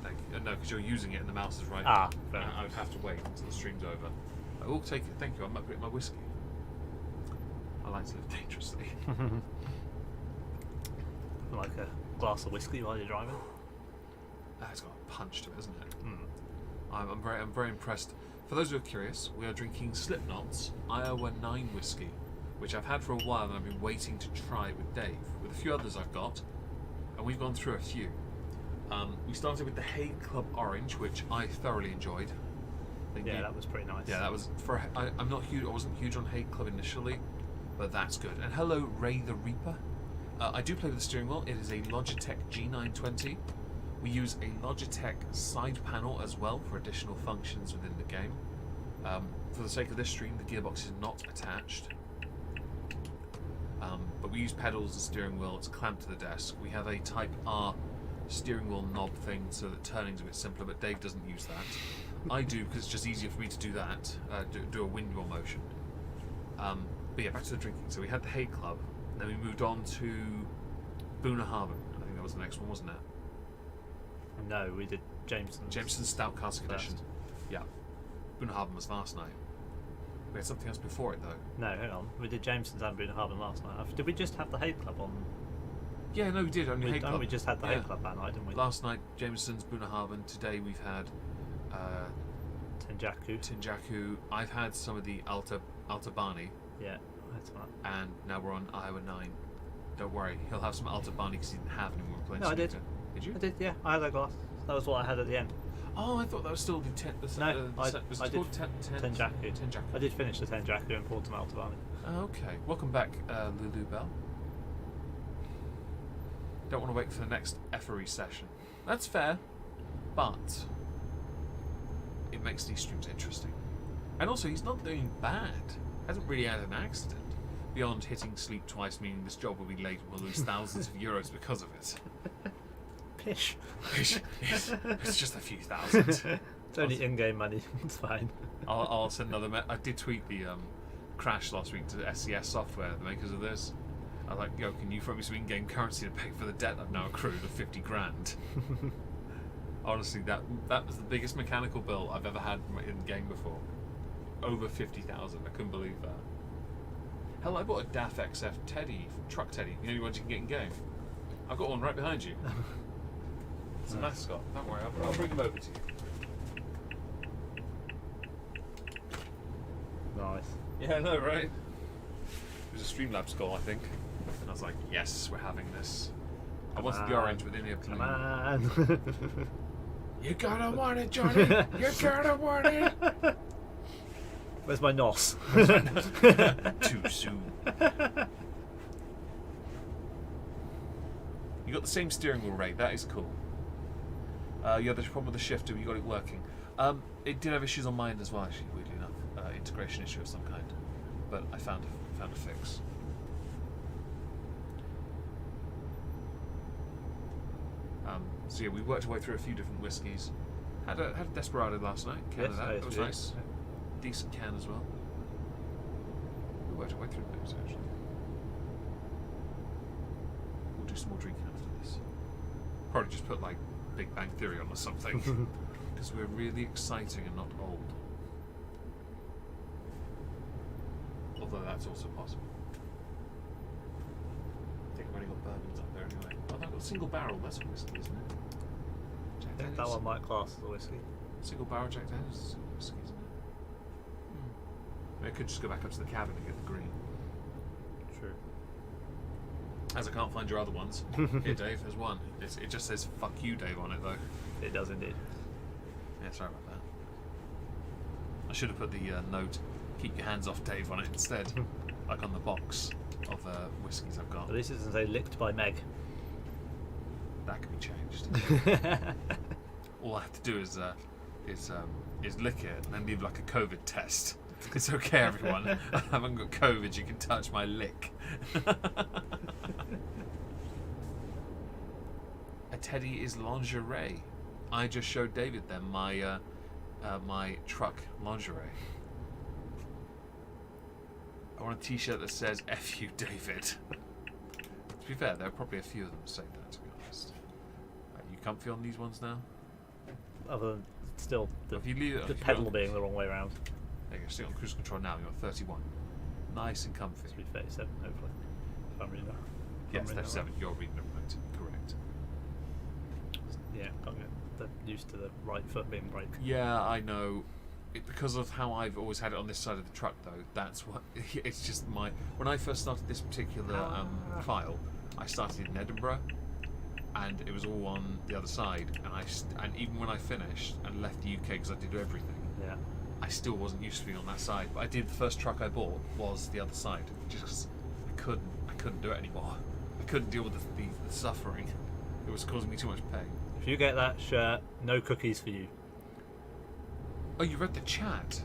Thank you. No, because you're using it and the mouse is right. Ah, fair I would have to wait until the stream's over. I will take it. Thank you. I'm upgrading my whiskey. I like to live dangerously. Like a glass of whiskey while you're driving. That's got a punch to it, isn't it? Mm. I'm very impressed. For those who are curious, we are drinking Slipknot's Iowa 9 whiskey, which I've had for a while and I've been waiting to try with Dave, with a few others I've got, and we've gone through a few. We started with the Hague Club Orange, which I thoroughly enjoyed. Yeah, that was pretty nice. Yeah, that was for. I'm not huge. I wasn't huge on Hague Club initially, but that's good. And hello, Ray the Reaper. I do play with the steering wheel. It is a Logitech G920. We use a Logitech side panel as well for additional functions within the game. For the sake of this stream, the gearbox is not attached. But we use pedals and steering wheel. It's clamped to the desk. We have a Type R steering wheel knob thing so that turning's a bit simpler, but Dave doesn't use that. I do because it's just easier for me to do that, do a windmill motion. But yeah, back to the drinking. So we had the Hague Club, then we moved on to Bunnahabhain. I think that was the next one, wasn't it? No, we did Jameson's Stout Cask Edition. first. Yeah. Bunnahabhain was last night. We had something else before it though. No, hang on. We did Jameson's and Bunnahabhain last night. Did we just have the Hague Club on? Yeah, no, we did. Only Hague Club. We just had the Yeah. Hague Club that night, didn't we? Last night, Jameson's, Bunnahabhain. Today we've had Tenjaku. I've had some of the Altabani, Yeah, that's right. and now we're on Iowa 9. Don't worry, he'll have some Altabani because he didn't have any more planes. No, I did. Did you? I did, yeah. I had that glass. That was what I had at the end. Oh, I thought that was still the No, I was did it called Tenjaku. Tenjaku. I did finish the Tenjaku and poured some Altabani. Okay, welcome back, Lulu Bell. Don't want to wait for the next effery session. That's fair, but it makes these streams interesting. And also, he's not doing bad. Hasn't really had an accident. Beyond hitting sleep twice, meaning this job will be late and we'll lose thousands of euros because of it. Pish. It's just a few thousand. It's only in-game money. It's fine. I'll send another. I did tweet the crash last week to SCS Software, the makers of this. I was like, yo, can you throw me some in-game currency to pay for the debt I've now accrued of 50 grand? Honestly, that was the biggest mechanical bill I've ever had in the game before. Over 50,000. I couldn't believe that. Hell, I bought a DAF XF Teddy, Truck Teddy. The only ones you can get in game. I've got one right behind you. It's a mascot. Don't worry, I'll bring him over to you. Nice. Yeah, I know, right? It was a Streamlabs goal, I think. And I was like, yes, we're having this. I wanted the orange, but then you have to. Come on. You gotta want it, Johnny! You gotta want it! Where's my NOS? Too soon. You got the same steering wheel, Ray. That is cool. Yeah, there's a problem with the shifter, but you got it working. It did have issues on mine as well, actually, weirdly enough. Integration issue of some kind. But I found a fix. So yeah, we worked our way through a few different whiskies. Had a Desperado last night. Can of that. It was nice. Decent can as well. We worked our way through those actually. We'll do some more drinking after this. Probably just put like Big Bang Theory on or something. Because we're really exciting and not old. Although that's also possible. I think I've only got bourbons up there anyway. Oh, I've got single barrel, that's a whiskey, isn't it? Jack I think Daniels. that one might class as a whiskey. Single barrel Jack Daniels is a whiskey, isn't it? I could just go back up to the cabin and get the green. True. As I can't find your other ones. Here, Dave, there's one. It just says "fuck you, Dave" on it, though. It does indeed. Yeah, sorry about that. I should have put the note, keep your hands off Dave on it instead, like on the box of whiskies I've got. At least it doesn't say licked by Meg. That can be changed. All I have to do is lick it and then leave like a COVID test. It's okay, everyone. I haven't got COVID. You can touch my lick. A teddy is lingerie. I just showed David them my truck lingerie. I want a T-shirt that says "F you, David." To be fair, there are probably a few of them say that. To be honest, are you comfy on these ones now? Other than still the, If you leave it, the if you pedal go- being the wrong way around. There you go. Stick on cruise control now. You're at 31. Nice and comfy. It's be 37, hopefully. If I'm reading that. If Yes, I'm reading that 37. You're reading it right. Correct. right. Yeah, can't get used to the right foot being brake. Yeah, I know. Because of how I've always had it on this side of the truck, though, that's what. It's just my. When I first started this particular file, I started in Edinburgh, and it was all on the other side. And even when I finished and left the UK because I did everything, Yeah. I still wasn't used to being on that side. But I did. The first truck I bought was the other side, just 'cause I couldn't do it anymore. I couldn't deal with the suffering. It was causing me too much pain. If you get that shirt, no cookies for you. Oh, you read the chat,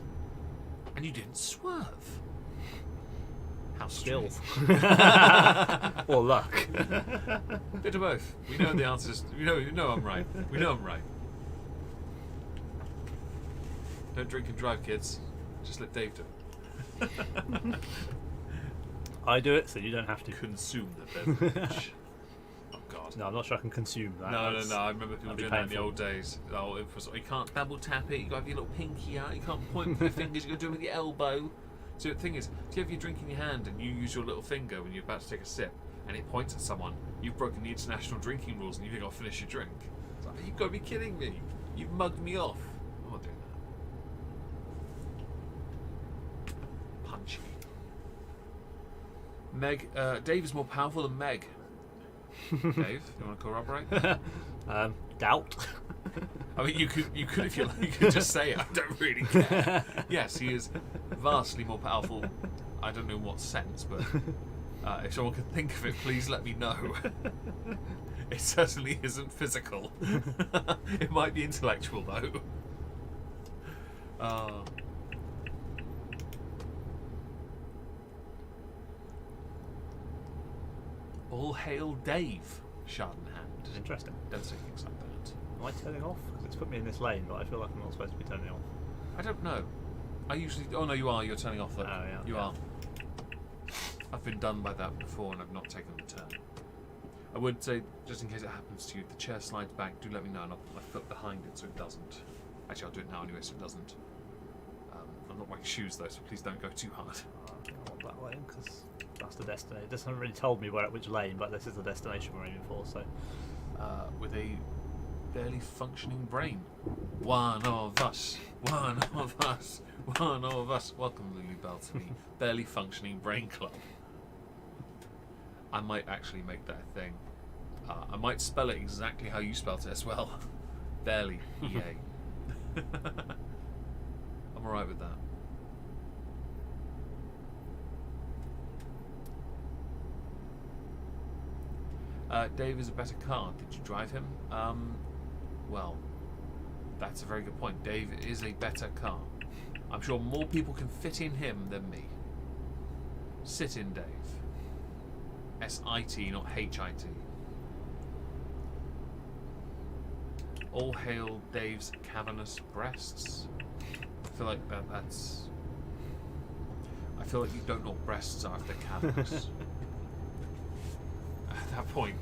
and you didn't swerve. How Skills. strange. Or luck. Bit of both. We know the answers. We know I'm right. We know I'm right. Don't drink and drive, kids. Just let Dave do it. I do it, so you don't have to. Consume the beverage. Oh God. No, I'm not sure I can consume that. No. That's- I remember people that'd be doing that in the painful. old days. Oh, it was, you can't double tap it. You got to have your little pinky out. You can't point with your fingers. You got to do it with your elbow. So the thing is, if you have your drink in your hand and you use your little finger when you're about to take a sip, and it points at someone, you've broken the international drinking rules, and you've got to finish your drink. It's like, you've got to be kidding me. You've mugged me off. I'm not doing that. Punchy. Meg, Dave is more powerful than Meg. Dave, you want to corroborate? Doubt. I mean, you could if you like, you could just say it. I don't really care. Yes, he is vastly more powerful. I don't know in what sense, but if someone can think of it, please let me know. It certainly isn't physical. It might be intellectual, though. All hail Dave, Shardenhand. Interesting. Don't say things like that. Am I turning off? Because it's put me in this lane, but I feel like I'm not supposed to be turning off. I don't know. I usually. Oh no, you are. You're turning off though. Oh, yeah, You yeah. are. I've been done by that before, and I've not taken the turn. I would say, just in case it happens to you, if the chair slides back, do let me know, and I'll put my foot behind it so it doesn't. Actually, I'll do it now anyway, so it doesn't. I'm not wearing shoes though, so please don't go too hard. I want that lane because that's the destination. It doesn't really told me which lane, but this is the destination we're aiming for. So With a barely functioning brain. One of us. One of us. One of us. Welcome, Lily Bell, to the barely functioning brain club. I might actually make that a thing. I might spell it exactly how you spelt it as well. Barely. EA. I'm alright with that. Dave is a better car. Did you drive him? Well, that's a very good point. Dave is a better car. I'm sure more people can fit in him than me. Sit in Dave. S-I-T, not H-I-T. All hail Dave's cavernous breasts. I feel like that's... I feel like you don't know what breasts are if they're cavernous. At that point,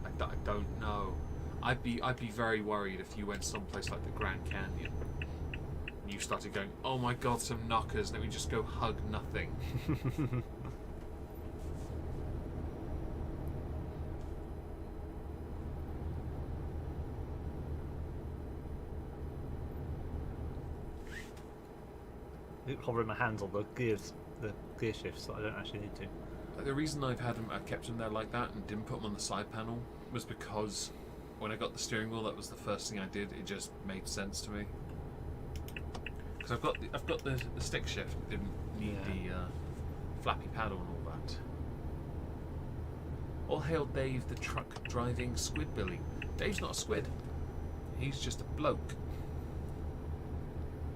I don't know. I'd be very worried if you went someplace like the Grand Canyon and you started going, oh my god, some knockers, let me just go hug nothing. hovering my hands on the gear shifts, so I don't actually need to. The reason I've kept them there like that and didn't put them on the side panel was because when I got the steering wheel, that was the first thing I did. It just made sense to me. because I've got the stick shift. Didn't need the flappy paddle and all that. All hail Dave, the truck driving Squidbilly. Dave's not a squid. He's just a bloke.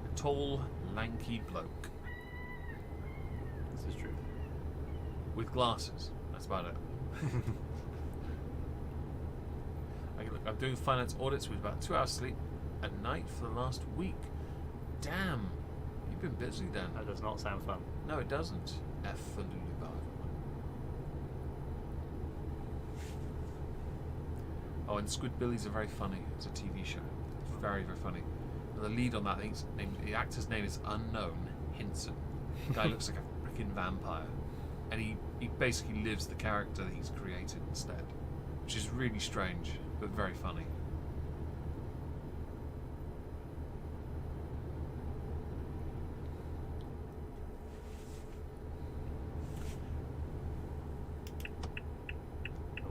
A tall, lanky bloke This is true. with glasses. That's about it. I'm doing finance audits with about 2 hours sleep a night for the last week. Damn, you've been busy then. That does not sound fun. No, it doesn't. F for Lulubar. Oh, and Squidbillies are very funny. It's a TV show. It's very, very funny. And the lead on that thing's name, the actor's name is Unknown Hinson. The guy looks like a freaking vampire, and he basically lives the character that he's created instead, which is really strange but very funny.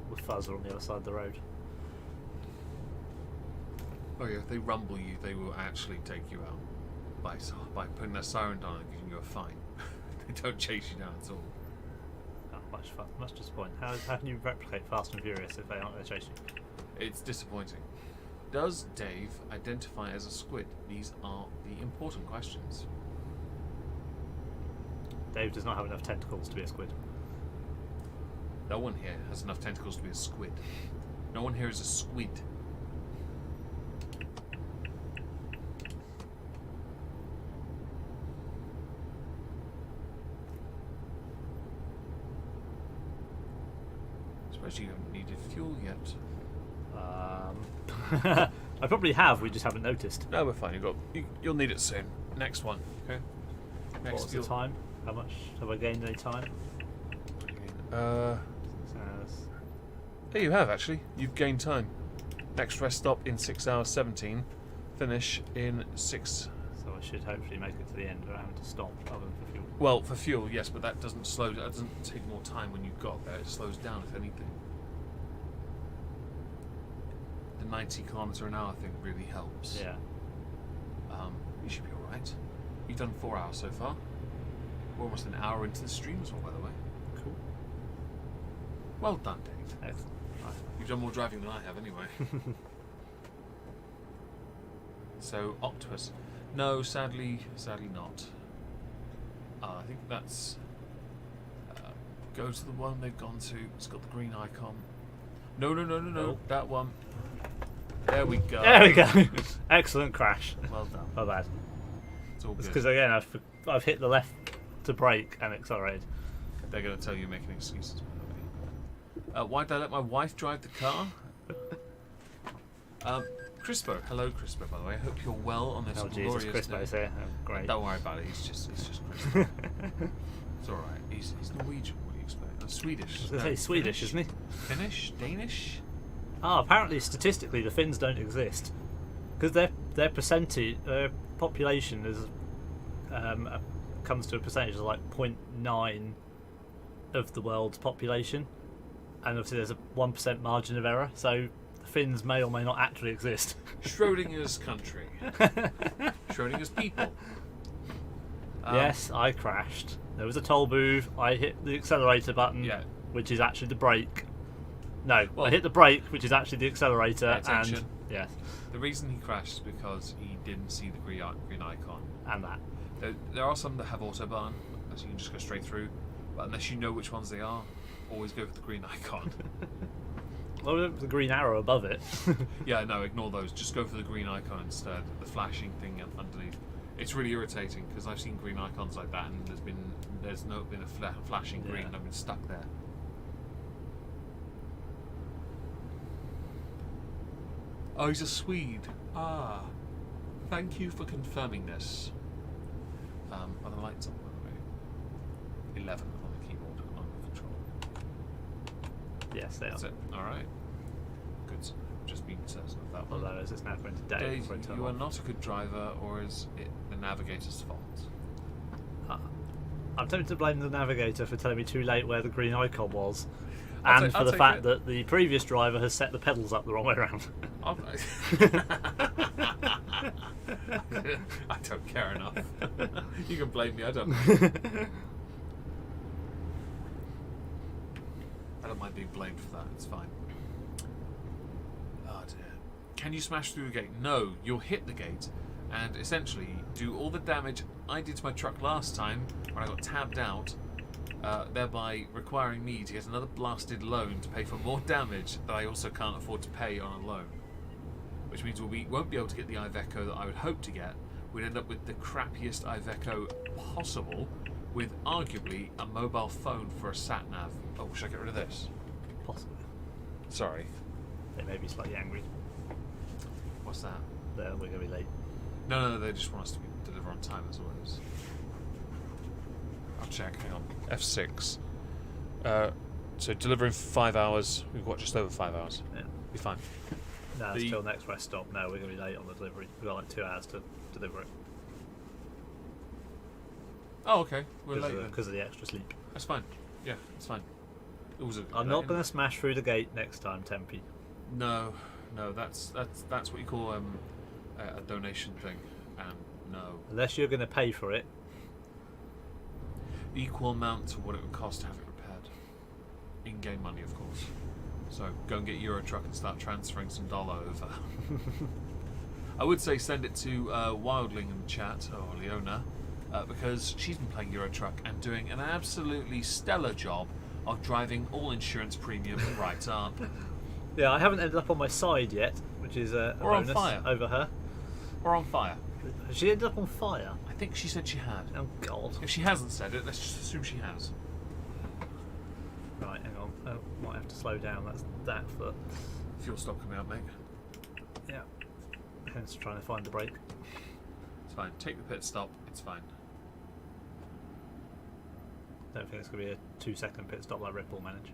With Fuzzer on the other side of the road. Oh yeah, if they rumble you, they will actually take you out by putting their siren down and giving you a fine. They don't chase you down at all. Oh, much fun. Much disappointing. How can you replicate Fast and Furious if they aren't going to chase you? It's disappointing. Does Dave identify as a squid? These are the important questions. Dave does not have enough tentacles to be a squid. No one here has enough tentacles to be a squid. No one here is a squid. Suppose you haven't needed fuel yet. I probably have, we just haven't noticed. No, we're fine. You'll need it soon. Next one, okay? What's the time? How much have I gained any time? There you have, actually. You've gained time. Next rest stop in 6 hours 17. Finish in 6. So I should hopefully make it to the end without having to stop other than for fuel. Well, for fuel, yes, but that doesn't take more time when you've got there. It slows down, if anything. The 90 kilometre an hour thing really helps. Yeah. You should be alright. You've done 4 hours so far. We're almost an hour into the stream as well, by the way. Cool. Well done, Dave. Excellent. You've done more driving than I have, anyway. So, Octopus. No, sadly not. I think that's... go to the one they've gone to. It's got the green icon. No. Oh. That one. There we go. There we go. Excellent crash. Well done. My bad. It's all It's good. because again I've hit the left to brake and accelerated. They're going to tell you making excuses. Why did I let my wife drive the car? Crispo. Hello, Crispo, by the way. I hope you're well on this Oh glorious Jesus, Crispo's day. here. Oh, great. Don't worry about it. He's just Crispo. It's all right. He's Norwegian. What do you expect? Swedish. I was going to say Swedish, Finnish? isn't he? Finnish? Danish? Apparently statistically the Finns don't exist because their percentage, their population is comes to a percentage of like 0.9 of the world's population, and obviously there's a 1% margin of error. So the Finns may or may not actually exist. Schrodinger's country. Schrodinger's people. Yes, I crashed. There was a toll booth. I hit the accelerator button, Yeah. which is actually the brake. No, Well, I hit the brake, which is actually the accelerator, attention. and yes, The reason he crashed is because he didn't see the green icon. and that. There are some that have autobahn, so you can just go straight through. But unless you know which ones they are, always go for the green icon. Well, the green arrow above it. Yeah, no, ignore those. Just go for the green icon instead. The flashing thing underneath. It's really irritating because I've seen green icons like that, and there's been a flashing green, Yeah. and I've been stuck there. Oh, he's a Swede. Ah, thank you for confirming this. Are the lights on, by the way? 11 on the keyboard on the control. Yes, they That's are. it. All right. Good. Just being certain of that one. Although as it's now going to day Dave, before it turns you are off. not a good driver, or is it the navigator's fault? I'm tempted to blame the navigator for telling me too late where the green icon was. and for I'll the take fact it. that the previous driver has set the pedals up the wrong way around. I don't care enough. You can blame me. I don't. I don't mind being blamed for that. It's fine. Oh dear. Can you smash through the gate? No. You'll hit the gate, and essentially do all the damage I did to my truck last time when I got tabbed out, thereby requiring me to get another blasted loan to pay for more damage that I also can't afford to pay on a loan. Which means we won't be able to get the Iveco that I would hope to get. We'd end up with the crappiest Iveco possible, with arguably a mobile phone for a sat-nav. Oh, should I get rid of this? Possibly. Sorry. They may be slightly angry. What's that? We're going to be late. No, they just want us to deliver on time, that's all it is. I'll check, hang on. F6. So delivering 5 hours. We've got just over 5 hours. Yeah. Be fine. No, it's till next rest stop. No, we're going to be late on the delivery. We've got like 2 hours to deliver it. Oh, okay. We're late then. Because of the extra sleep. That's fine. Yeah, it's fine. It was I'm not going to smash through the gate next time, Tempe. No, that's what you call a donation thing. No. Unless you're going to pay for it. Equal amount to what it would cost to have it repaired. In-game money, of course. So go and get Eurotruck and start transferring some dollar over. I would say send it to Wildling in the chat, or Leona, because she's been playing Eurotruck and doing an absolutely stellar job of driving all insurance premiums right up. Yeah, I haven't ended up on my side yet, which is a Or on bonus fire. over her. Or on fire. Has she ended up on fire? I think she said she had. Oh, God. If she hasn't said it, let's just assume she has. Right, hang on. Oh, might have to slow down. That's that foot. Fuel stop coming up, mate. Yeah. Hence trying to find the brake. It's fine. Take the pit stop. It's fine. Don't think it's going to be a 2-second pit stop like Red Bull manage.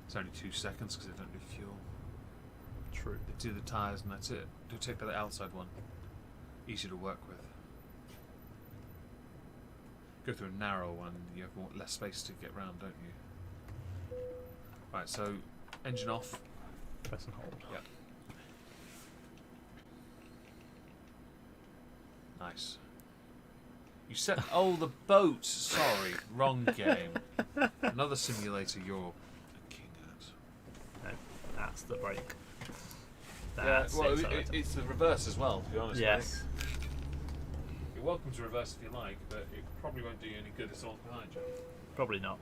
It's only 2 seconds because they don't do fuel. True. They do the tyres and that's it. Do take the outside one. Easier to work with. Go through a narrow one, you have more, less space to get round, don't you? Right, so engine off. Press and hold. Yep. Nice. You set. Oh, the boat! Sorry, wrong game. Another simulator you're a king at. No, that's the brake. Yeah, That's well, it. it's the reverse as well, to be honest. Yes. Mate. You're welcome to reverse if you like, but it probably won't do you any good. It's all behind you. Probably not.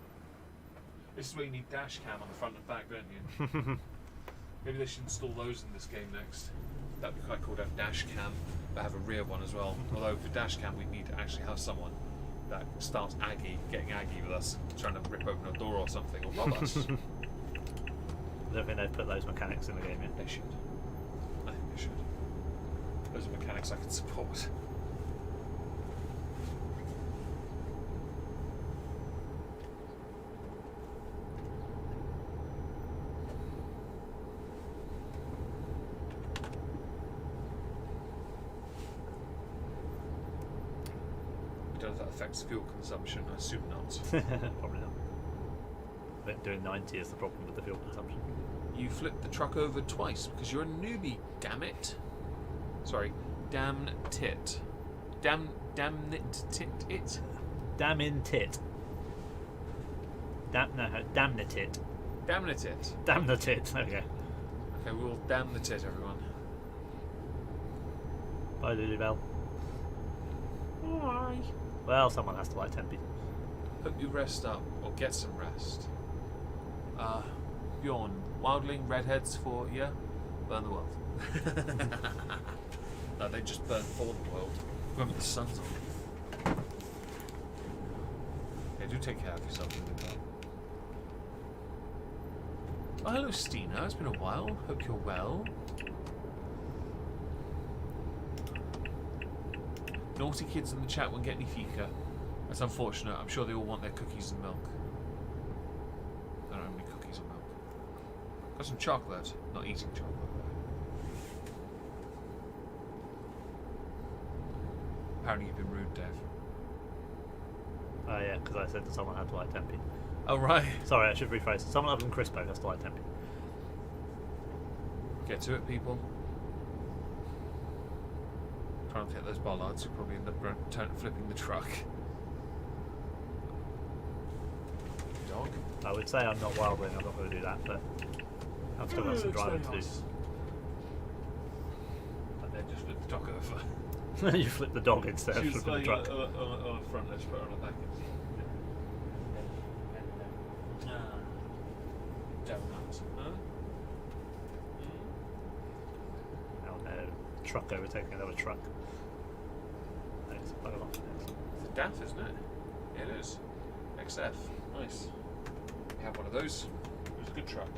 This is where you need dash cam on the front and back, don't you? Maybe they should install those in this game next. That'd be quite cool to have dash cam, but have a rear one as well. Although for dash cam, we need to actually have someone that starts getting aggy with us, trying to rip open a door or something, or rob us. I don't think they've put those mechanics in the game yet. They should. I think they should. Those are mechanics I can support. I don't know if that affects fuel consumption. I assume not. Probably not. I think doing 90 is the problem with the fuel consumption. You flipped the truck over twice because you're a newbie, damn it. Sorry, damn tit. Damn it, tit it. Damn in tit. Damn the tit. Damn it, it. Damn the tit. There we go. Okay, we'll damn the tit, everyone. Bye, Lulybell. Bye. Well, someone has to buy Tempe. Hope you rest up, or get some rest. Bjorn, Wildling, redheads for, yeah? Burn the world. No, they just burn for the world. Remember the sun's on. Yeah, do take care of yourself in the car. Oh, hello, Stina. It's been a while. Hope you're well. Naughty kids in the chat won't get any fika. That's unfortunate. I'm sure they all want their cookies and milk. I don't have any cookies and milk. Got some chocolate. Not eating chocolate. Apparently you've been rude, Dave. Oh yeah, because I said that someone had to buy Tempe. Oh, right. Sorry, I should rephrase. Someone other than Crispo has to light temp. Get to it, people. Trying to hit those bollards, you'll probably end up flipping the truck. Dog. I would say I'm not wildling, I'm not going to do that, but I've still got some driving to do. And then just flip the dog over. You flip the dog instead of She's flipping the truck. on the front, let's put her on the back. Donuts. Huh? Oh no, truck overtaking another truck. Thanks, bugger off. It's a DAF, isn't it? Yeah, it is. XF. Nice. We have one of those. It was a good truck.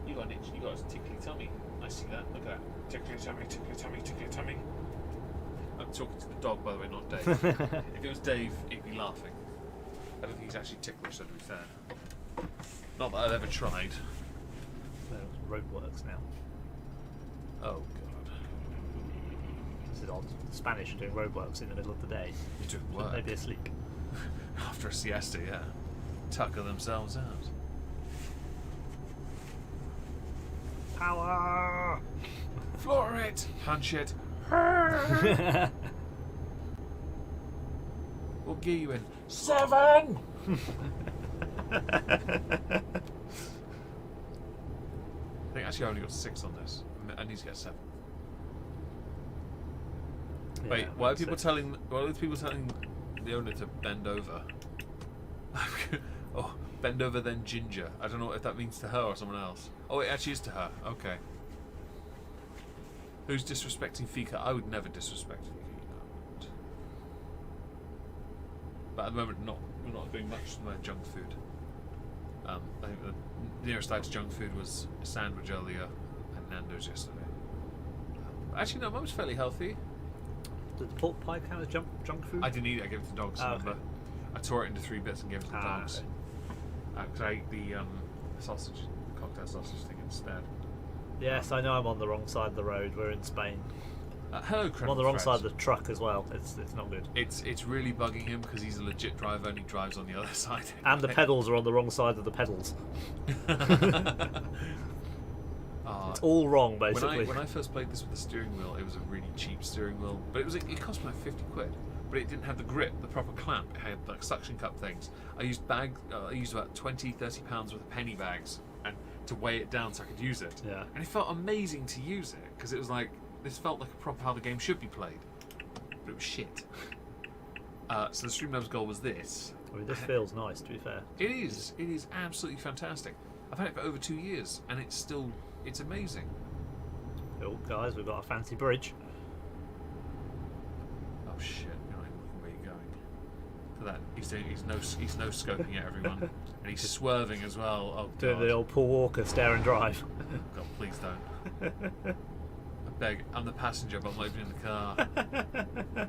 You got an itch, you got a tickly tummy. I see that. Look at that. Tickly tummy, tickly tummy, tickly tummy. I'm talking to the dog, by the way, not Dave. If it was Dave, he'd be laughing. I don't think he's actually ticklish, so to be fair. Not that I've ever tried. There's roadworks now. Oh, God. This is odd. The Spanish are doing roadworks in the middle of the day. You're doing Shouldn't work. they be asleep? After a siesta, yeah. Tucker themselves out. Power! Floor it! Punch it! What gear you in? 7! I think actually I only got 6 on this. I need to get 7. Wait, why are people telling the owner to bend over? Oh, bend over then ginger. I don't know if that means to her or someone else. Oh, it actually is to her. Okay. Who's disrespecting Fika? I would never disrespect Fika. But at the moment, we're not doing much with my junk food. I think the nearest I had to junk food was a sandwich earlier and Nando's yesterday. Actually, no, mine was fairly healthy. Did the pork pie count as junk food? I didn't eat it. I gave it to the dogs. Oh, Remember? okay. I tore it into 3 bits and gave it to the dogs. Okay. Because I ate the cocktail sausage thing instead. Yes, I know I'm on the wrong side of the road. We're in Spain. Hello, I'm on the wrong side of the truck as well. It's not good. It's really bugging him because he's a legit driver and he drives on the other side. And the pedals are on the wrong side of the pedals. It's all wrong, basically. When I first played this with the steering wheel, it was a really cheap steering wheel, but it cost me like 50 quid. But it didn't have the grip, the proper clamp. It had like suction cup things. I used about 20, 30 pounds worth of penny bags and to weigh it down so I could use it. Yeah. And it felt amazing to use it because it was like this felt like a proper how the game should be played, but it was shit. So the Streamlabs goal was this. I mean, this feels nice, to be fair. It is absolutely fantastic. I've had it for over 2 years and it's amazing. Oh, guys, we've got a fancy bridge. Oh shit! You're not even looking where you're going. Look at that. He's no scoping at everyone, and he's swerving as well. Oh Doing God. the old Paul Walker stare and drive. God, please don't. I beg. I'm the passenger, but I'm not even in the car.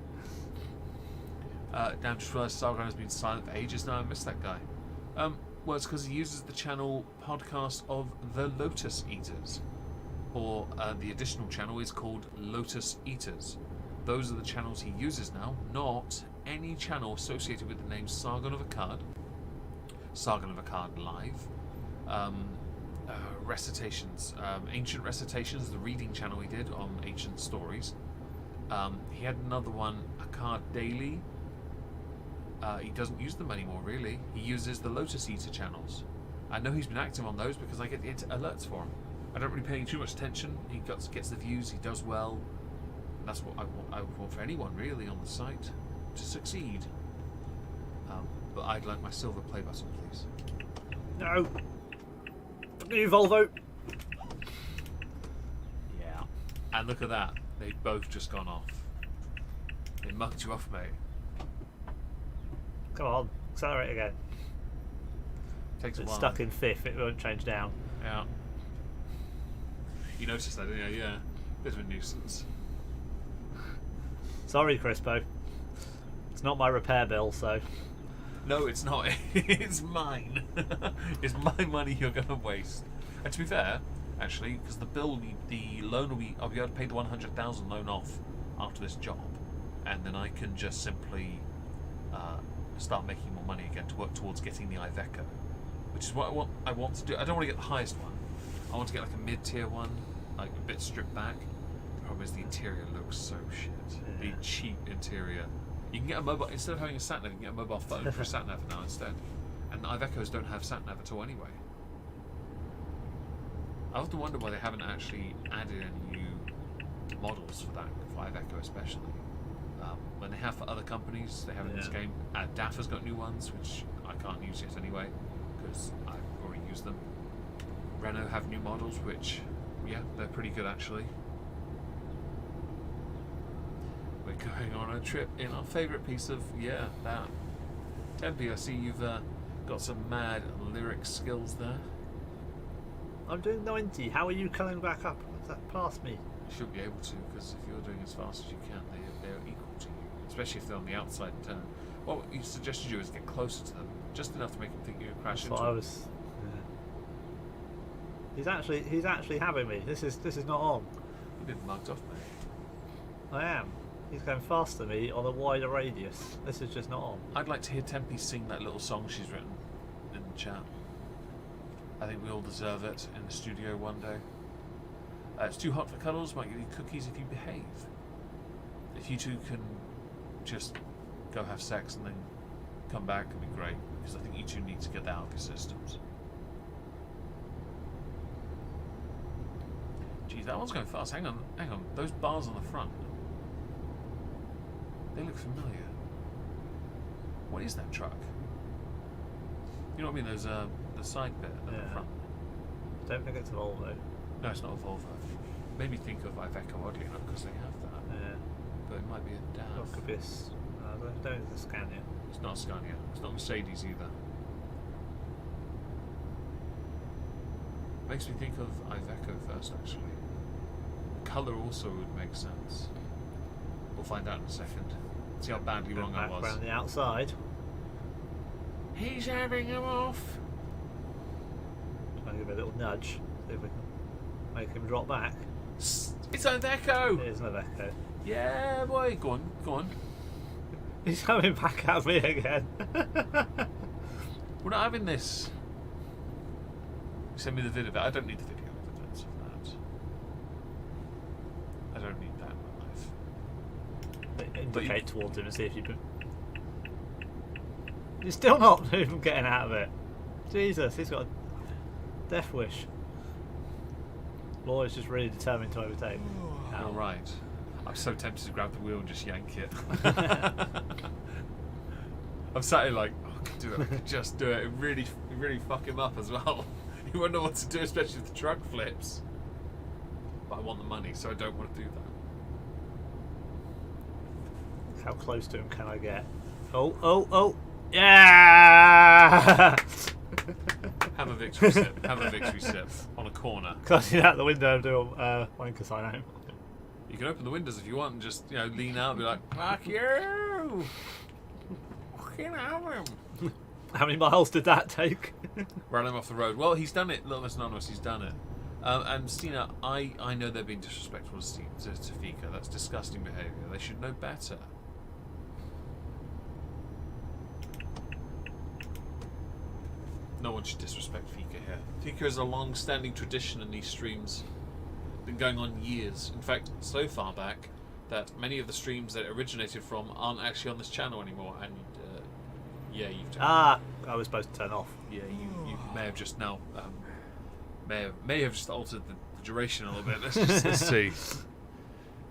Damn, just realised Sargon has been silent for ages now. I missed that guy. Well, it's because he uses the channel podcast of the Lotus Eaters, or the additional channel is called Lotus Eaters. Those are the channels he uses now, not any channel associated with the name Sargon of Akkad, Sargon of Akkad Live, recitations, ancient recitations, the reading channel he did on ancient stories. He had another one, Akkad Daily. He doesn't use them anymore, really. He uses the Lotus Eater channels. I know he's been active on those because I get alerts for him. I don't really pay too much attention. He gets the views, he does well. That's what I want for anyone, really, on the site, to succeed. But I'd like my silver play button, please. No! New Volvo! Yeah. And look at that. They've both just gone off. They mugged you off, mate. Come on, accelerate again. Takes a It's while. stuck in fifth, it won't change down. Yeah. You noticed that, didn't you? Yeah. Bit of a nuisance. Sorry, Crispo. It's not my repair bill, so. No, it's not. It's mine. It's my money you're going to waste. And to be fair, actually, because the loan I'll be able to pay the 100,000 loan off after this job, and then I can just simply start making more money again to work towards getting the Iveco, which is what I want to do. I don't want to get the highest one. I want to get like a mid-tier one, like a bit stripped back. The problem is the interior looks so shit. Yeah. The cheap interior. You can get a mobile, instead of having a sat nav, you can get a mobile phone for a sat nav now instead. And Ivecos don't have sat nav at all anyway. I often wonder why they haven't actually added any new models for that, for Iveco especially. When they have for other companies, they have in this game. DAF has got new ones, which I can't use yet anyway, because I've already used them. Renault have new models, which, yeah, they're pretty good actually. We're going on a trip in our favourite piece of, that. Tempe, I see you've got some mad lyric skills there. I'm doing 90. How are you coming back up past me? You should be able to, because if you're doing as fast as you can, they're equal to you, especially if they're on the outside turn. What you suggested you do is get closer to them, just enough to make them think you're going to crash That's into what I them. was. Yeah. He's actually having me. This is not on. You've been mugged off, mate. I am. He's going faster than me on a wider radius. This is just not on. I'd like to hear Tempe sing that little song she's written in the chat. I think we all deserve it in the studio one day. It's too hot for cuddles, might give you cookies if you behave. If you two can just go have sex and then come back, it'd be great, because I think you two need to get that out of your systems. Geez, that one's going fast. Hang on. Those bars on the front, they look familiar. What is that truck? You know what I mean? There's the side bit at the front. I don't think it's a Volvo. No, it's not a Volvo. Made me think of Iveco, oddly enough, because they have that. Yeah. But it might be a DAF. Or it could be I don't think it's a Scania. It's not a Scania. It's not Mercedes either. Makes me think of Iveco first, actually. The colour also would make sense. We'll find out in a second. See how badly wrong I was. Around the outside. He's having him off. Trying to give it a little nudge. See if we can make him drop back. It's Iveco! It is an Iveco. Yeah, boy. Go on. He's coming back at me again. We're not having this. Send me the video of it. I don't need the video evidence of that. I don't need that in my life. Indicate towards him and see if you can. You're still not even getting out of it. Jesus, he's got a death wish. Laura's just really determined to overtake. You're right. I'm so tempted to grab the wheel and just yank it. I'm sat here like, I could do it. I could just do it. It really fuck him up as well. You won't know what to do, especially if the truck flips. But I want the money, so I don't want to do that. How close to him can I get? Oh! Yeah! Have a victory sip. Have a victory sip on a corner. Can I see out the window and do a wanker sign out? You can open the windows if you want and just, lean out and be like, fuck you! Fucking have him! How many miles did that take? Ran him off the road. Well, he's done it. Little Miss Anonymous, he's done it. And Stina, I know they're being disrespectful to Fika. That's disgusting behaviour. They should know better. No one should disrespect Fika here. Fika is a long-standing tradition in these streams. Been going on years. In fact, so far back that many of the streams that it originated from aren't actually on this channel anymore. And yeah, you've turned I was supposed to turn off. Yeah, you may have just now may have just altered the duration a little bit. Let's see.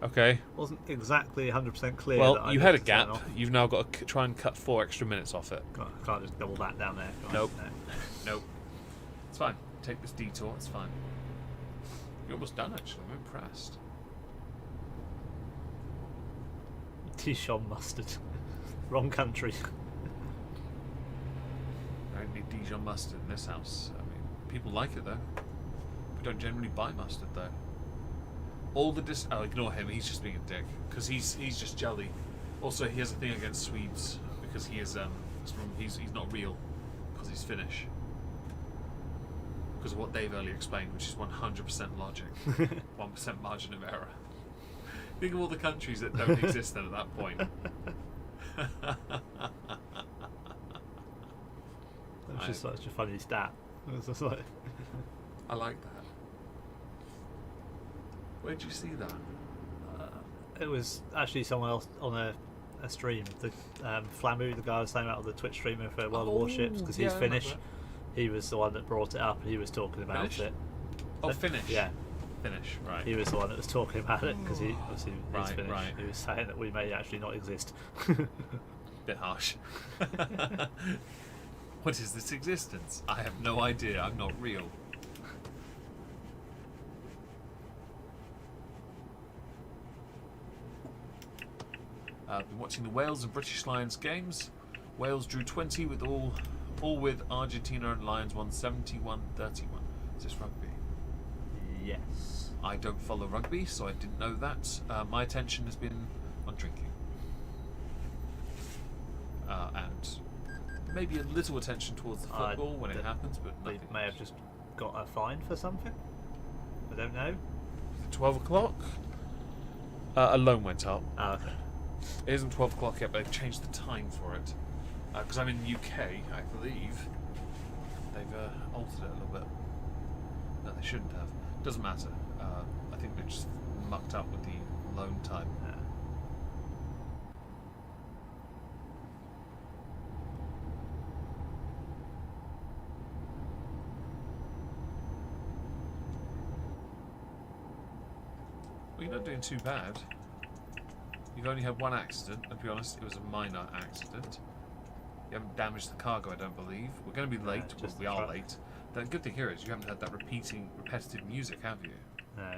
Okay. Wasn't exactly 100% clear. Well, that I you needed had a to turn gap. off. You've now got to try and cut 4 extra minutes off it. Can't just double that down there. can I? Nope. No. Nope. It's fine. Take this detour. It's fine. You're almost done, actually. I'm impressed. Dijon mustard. Wrong country. I don't need Dijon mustard in this house. I mean, people like it though. We don't generally buy mustard though. All the oh, ignore him. He's just being a dick because he's just jelly. Also, he has a thing against Swedes because he is he's not real because he's Finnish. Because of what Dave earlier explained, which is 100% logic, 1% margin of error. Think of all the countries that don't exist then at that point. which is such a funny stat. It was just like, I like that. Where'd you see that? it was actually someone else on a stream. The Flamu, the guy I was saying about the Twitch streamer for World of Warships, because he's yeah, I remember Finnish. He was the one that brought it up, and he was talking about Finnish? it. Oh, Finnish. Yeah, Finnish, right. he was the one that was talking about it because he obviously Right, is Finnish. right. He was saying that we may actually not exist. Bit harsh. What is this existence? I have no idea. I'm not real. Been watching the Wales and British Lions games. Wales drew 20 with all with Argentina, and Lions won 71-31. Is this rugby? Yes. I don't follow rugby, so I didn't know that. My attention has been on drinking. And maybe a little attention towards the football when it happens, but They nothing may else. have just got a fine for something. I don't know. 12 o'clock? A loan went up. Oh, okay. It isn't 12 o'clock yet, but they've changed the time for it. Because I'm in the UK, I believe. They've altered it a little bit. No, they shouldn't have. Doesn't matter. I think they just mucked up with the loan time. Yeah. Well, you're not doing too bad. You've only had one accident, and to be honest, it was a minor accident. You haven't damaged the cargo, I don't believe. We're going to be late. just We the are truck. late. The good thing here is you haven't had that repetitive music, have you? No.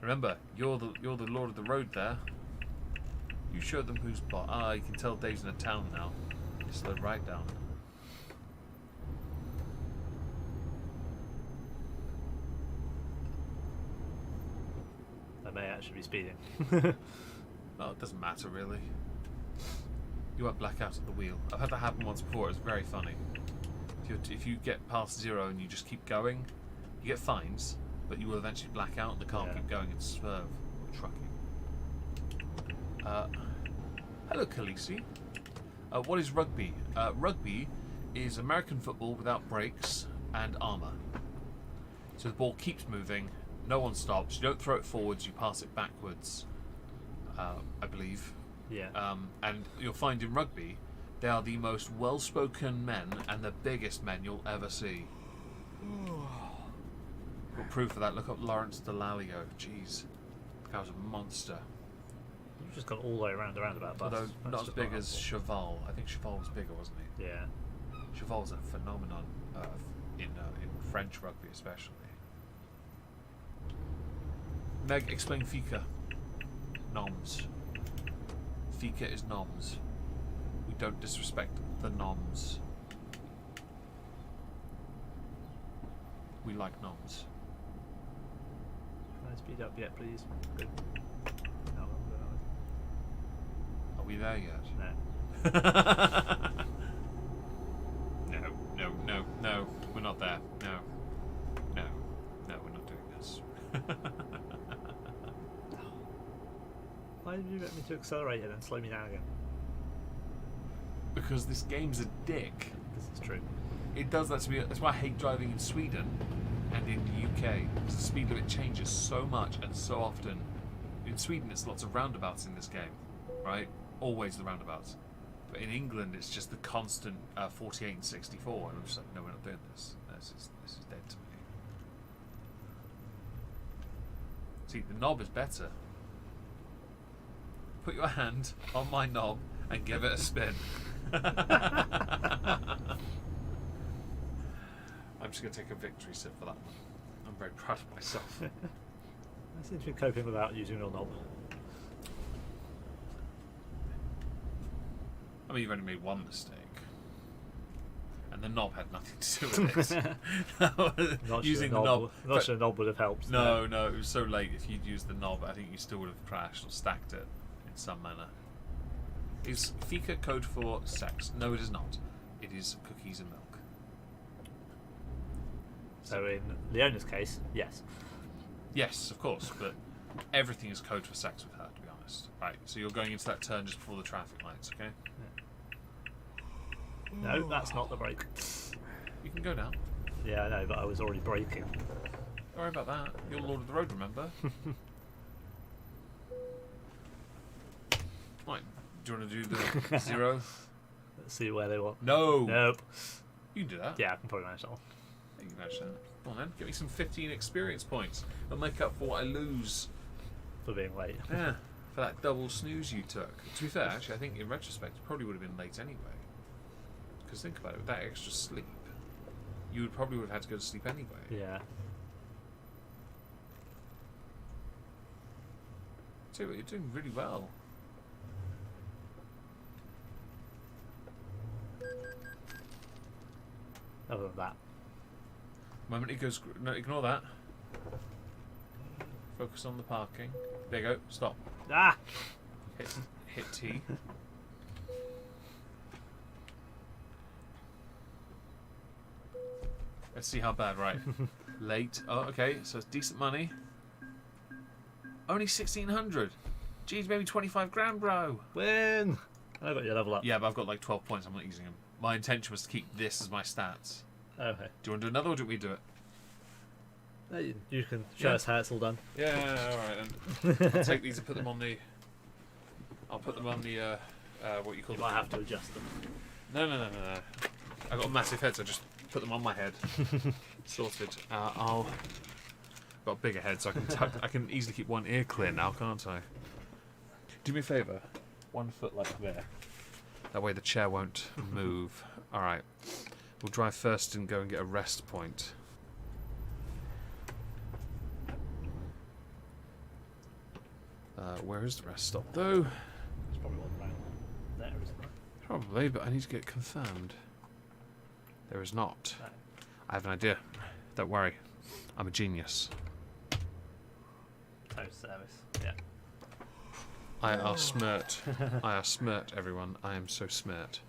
Remember, you're the lord of the road there. You show them who's boss. Ah, you can tell Dave's in a town now. He slowed right down. They may actually be speeding. No, it doesn't matter really. You won't black out at the wheel. I've had that happen once before. It's very funny. If you get past 0 and you just keep going, you get fines, but you will eventually black out and the car will Yeah. keep going and swerve. Trucking. Hello, Khaleesi. What is rugby? Rugby is American football without brakes and armour. So the ball keeps moving, no one stops, you don't throw it forwards, you pass it backwards, I believe. Yeah. And you'll find in rugby, they are the most well-spoken men and the biggest men you'll ever see. Got proof of that, look up Lawrence Dallaglio. Jeez, that guy was a monster. You've just gone all the way around the roundabout bus. Although That's not as just big not as helpful. Cheval. I think Cheval was bigger, wasn't he? Yeah. Cheval's a phenomenon in French rugby, especially. Meg, explain FICA. Noms. FICA is noms. We don't disrespect the noms. We like noms. Can I speed up yet, please? Good. No, Are we there yet? no. No, we're not there. No, we're not doing this. Why did you get me to accelerate and then slow me down again? Because this game's a dick. This is true. It does that to me. That's why I hate driving in Sweden and in the UK. Because the speed limit changes so much and so often. In Sweden, it's lots of roundabouts in this game, right? Always the roundabouts. But in England, it's just the constant 48 and 64. And I'm just like, no, we're not doing this. This is dead to me. See, the knob is better. Put your hand on my knob and give it a spin. I'm just going to take a victory sip for that one. I'm very proud of myself. I seem to be coping without using your knob. I mean, you've only made one mistake. And the knob had nothing to do with it. Not Using sure the knob. Not sure the knob would have helped. No, it was so late. If you'd used the knob, I think you still would have crashed or stacked it in some manner. Is FICA code for sex? No, it is not. It is cookies and milk. So in Leona's case, yes. Yes, of course, but everything is code for sex with her, to be honest. Right, so you're going into that turn just before the traffic lights, okay? No, that's not the brake. You can go now. Yeah, I know, but I was already braking. Don't worry about that. You're Lord of the Road, remember? Right. Do you want to do the 0? Let's see where they want. No. Nope. You can do that. Yeah, I can probably manage that one. You can manage that. Come on then. Get me some 15 experience points. I'll make up for what I lose. For being late. Yeah. For that double snooze you took. To be fair, actually, I think in retrospect, it probably would have been late anyway. Because think about it, with that extra sleep, you would probably would have had to go to sleep anyway. Yeah. Tell you what, you're doing really well. Other than that. Moment it goes. No, ignore that. Focus on the parking. There you go. Stop. Ah! Hit T. Let's see how bad. Right. Late. Oh, okay. So it's decent money. Only 1,600. Geez, maybe 25 grand, bro. Win! I got your level up. Yeah, but I've got like 12 points. I'm not using them. My intention was to keep this as my stats. Okay. Do you want to do another, or do we do it? You can show us how it's all done. Yeah, all right. Then I'll take these and put them on the. I'll put them on the what you call. You might have to adjust them. No. I got a massive head, so I just put them on my head. Sorted. I'll. Got a bigger head, so I can I can easily keep one ear clear now, can't I? Do me a favour. 1 foot like there. That way the chair won't move. All right. We'll drive first and go and get a rest point. Where is the rest stop, though? There's probably one around there, isn't there? Probably, but I need to get confirmed. There is not. No. I have an idea. Don't worry. I'm a genius. Toast service. Yeah. I are smirt. I are smirt, everyone. I am so smirt.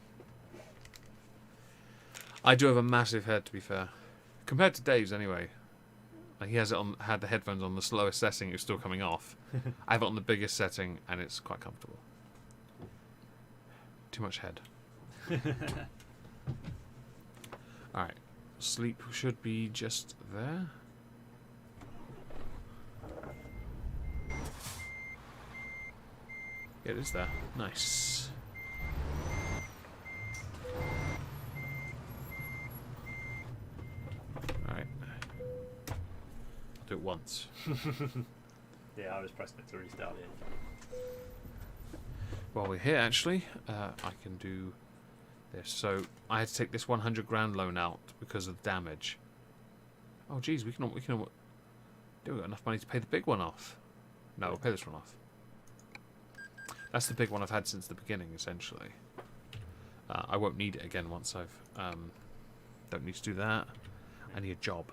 I do have a massive head, to be fair. Compared to Dave's, anyway. Like, he has it on, had the headphones on the slowest setting, it's still coming off. I have it on the biggest setting, and it's quite comfortable. Too much head. Alright. Sleep should be just there. Yeah, it is there. Nice. Alright. I'll do it once. Yeah, I was pressing it to restart the engine. While we're here, actually, I can do this. So I had to take this 100 grand loan out because of the damage. Oh, geez, we can. Do we got enough money to pay the big one off? No, we'll pay this one off. That's the big one I've had since the beginning, essentially. I won't need it again once I've... don't need to do that. I need a job.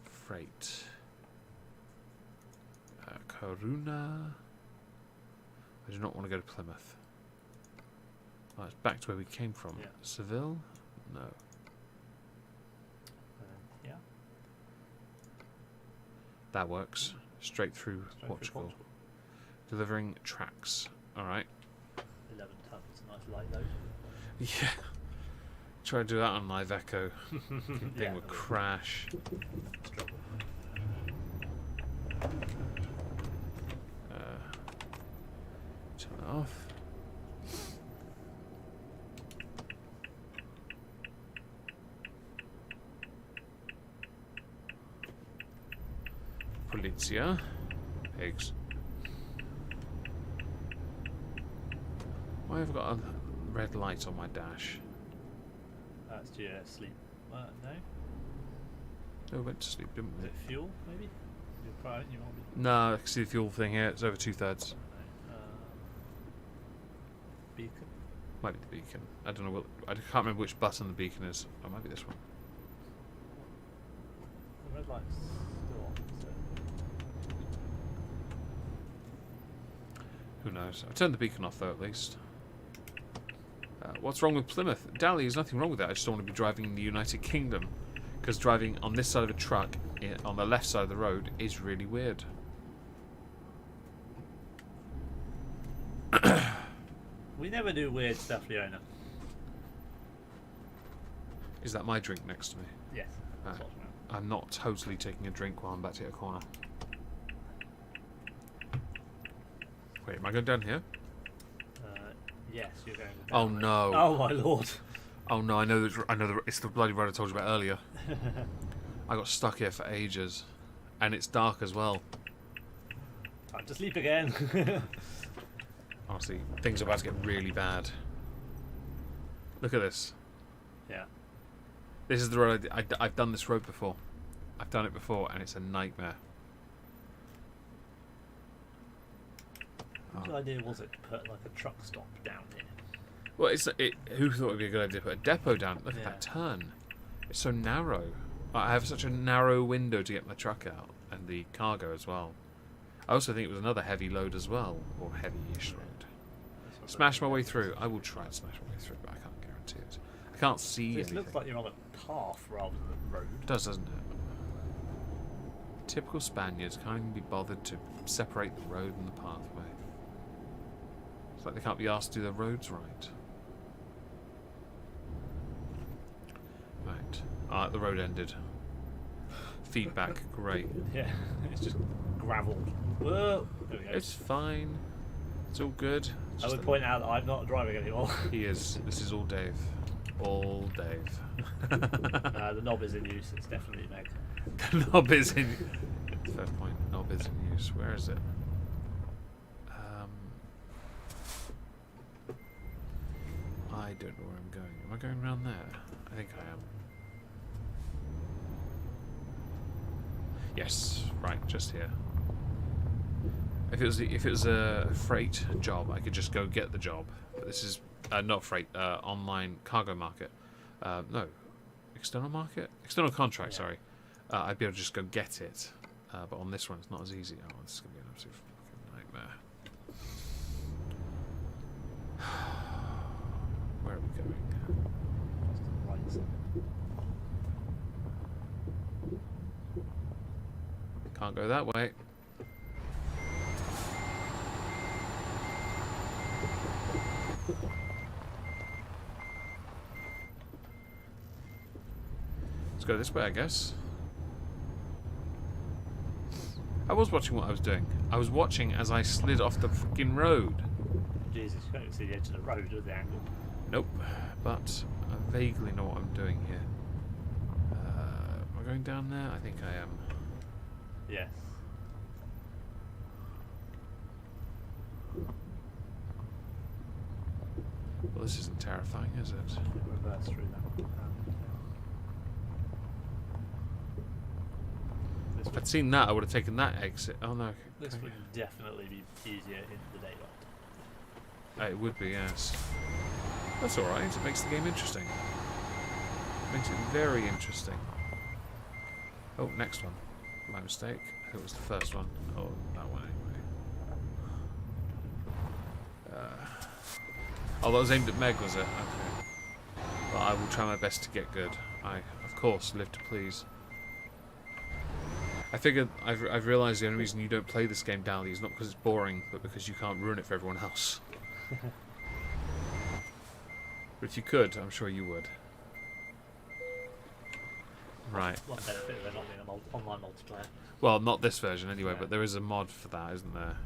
Freight. Karuna. I do not want to go to Plymouth. Oh, it's back to where we came from. Yeah. Seville? No. Yeah. That works. Straight through Portugal. Delivering tracks. Alright. 11 tons, nice light load. Yeah. Try to do that on my Iveco. Thing Yeah. would crash. Struggle. Turn that off. Polizia. Pigs. Why have I got a red light on my dash? That's due to sleep. No? No, we went to sleep, didn't Is we? it fuel, maybe? You might be. No, I can see the fuel thing here. It's over 2/3. Beacon? Might be the beacon. I don't know what. I can't remember which button the beacon is. Oh, it might be this one. The red light's still on, so. Who knows? I've turned the beacon off though, at least. What's wrong with Plymouth? Dally, there's nothing wrong with that. I just don't want to be driving in the United Kingdom. Because driving on this side of a truck, on the left side of the road, is really weird. We never do weird stuff, Leona. Is that my drink next to me? Yes. That's Right. what I'm not totally taking a drink while I'm back to your corner. Wait, am I going down here? yes, you're going. Oh down. no! Oh my lord! Oh no! I know it's the bloody road I told you about earlier. I got stuck here for ages, and it's dark as well. Time to sleep again. Honestly, things are about to get really bad. Look at this. Yeah. This is the road I've done this road before. I've done it before, and it's a nightmare. Whose idea was it to put like a truck stop down here? Well, who thought it would be a good idea to put a depot down? Look at Yeah. that turn. It's so narrow. I have such a narrow window to get my truck out, and the cargo as well. I also think it was another heavy load as well, or heavy-ish load. Smash my way through. I will try and smash my way through, but I can't guarantee it. I can't see This anything. looks like you're on a path rather than a road. It does, doesn't it? Typical Spaniards can't even be bothered to separate the road and the pathway. It's like they can't be asked to do their roads right. Right. The road ended. Feedback, great. Yeah, it's just gravel. Whoa! There we go. It's fine. It's all good. It's I just would that point out that I'm not driving anymore. he is. This is all Dave. All Dave. The knob is in use. It's definitely Meg. The knob is in. Fair point. Knob is in use. Where is it? I don't know where I'm going. Am I going around there? I think I am. Yes. Right. Just here. If it was a freight job, I could just go get the job. But this is not freight. Online cargo market. No. External market? External contract. Yeah. Sorry. I'd be able to just go get it. But on this one, it's not as easy. Oh, this is going to be an absolute fucking nightmare. Where are we going? Right. Can't go that way. Let's go this way, I guess. I was watching what I was doing. I was watching as I slid off the freaking road. Jesus, you can't even see the edge of the road at the angle. Nope, but I vaguely know what I'm doing here. Am I going down there? I think I am. Yes. Well, this isn't terrifying, is it? Reverse through that. This If would, I'd seen that, I would have taken that exit. Oh no. this Okay. would definitely be easier in the daylight. It would be, yes. That's alright, it makes the game interesting. Makes it very interesting. Oh, next one. My mistake. I think it was the first one. Oh, that one anyway. Oh, that was aimed at Meg, was it? Okay. Well, I will try my best to get good. I, of course, live to please. I figured I've realised the only reason you don't play this game, Dally, is not because it's boring, but because you can't ruin it for everyone else. But if you could, I'm sure you would. Right. One benefit of there not being an online multiplayer. Well, not this version anyway, Yeah. but there is a mod for that, isn't there?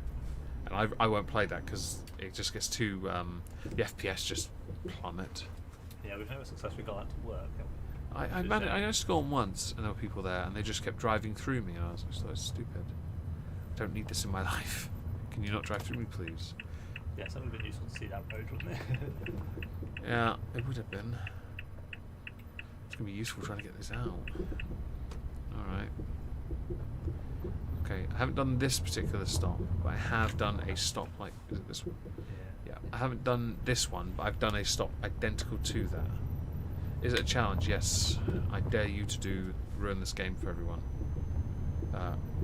And I won't play that because it just gets too... the FPS just plummet. Yeah, we've never successfully got that to work. I It's a managed shame. to go on once, and there were people there, and they just kept driving through me, and I was just like, stupid. I don't need this in my life. Can you not drive through me, please? Yes, that would have been useful to see that road, wouldn't it? Yeah, it would have been. It's going to be useful trying to get this out. Alright. Okay, I haven't done this particular stop, but I have done a stop like... Is it this one? Yeah. Yeah, I haven't done this one, but I've done a stop identical to that. Is it a challenge? Yes. I dare you to ruin this game for everyone.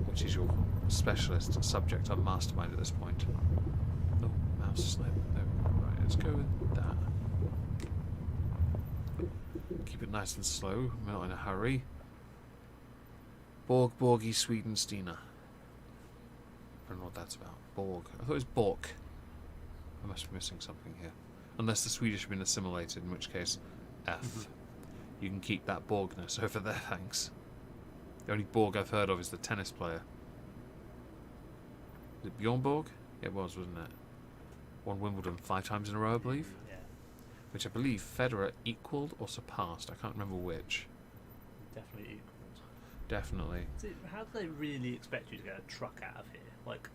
Which is your specialist subject on Mastermind at this point. Oh, mouse slip. There we go. Right, let's go with that. Keep it nice and slow. I'm not in a hurry. Borg, Borgie, Sweden, Stina. I don't know what that's about. Borg. I thought it was Bork. I must be missing something here. Unless the Swedish have been assimilated, in which case, F. You can keep that Borgness over there, thanks. The only Borg I've heard of is the tennis player. Was it Bjorn Borg? It was, wasn't it? Won Wimbledon 5 times in a row, I believe. Yeah, Which I believe Federer equalled or surpassed. I can't remember which. definitely equals. Definitely. See, how do they really expect you to get a truck out of here? Like,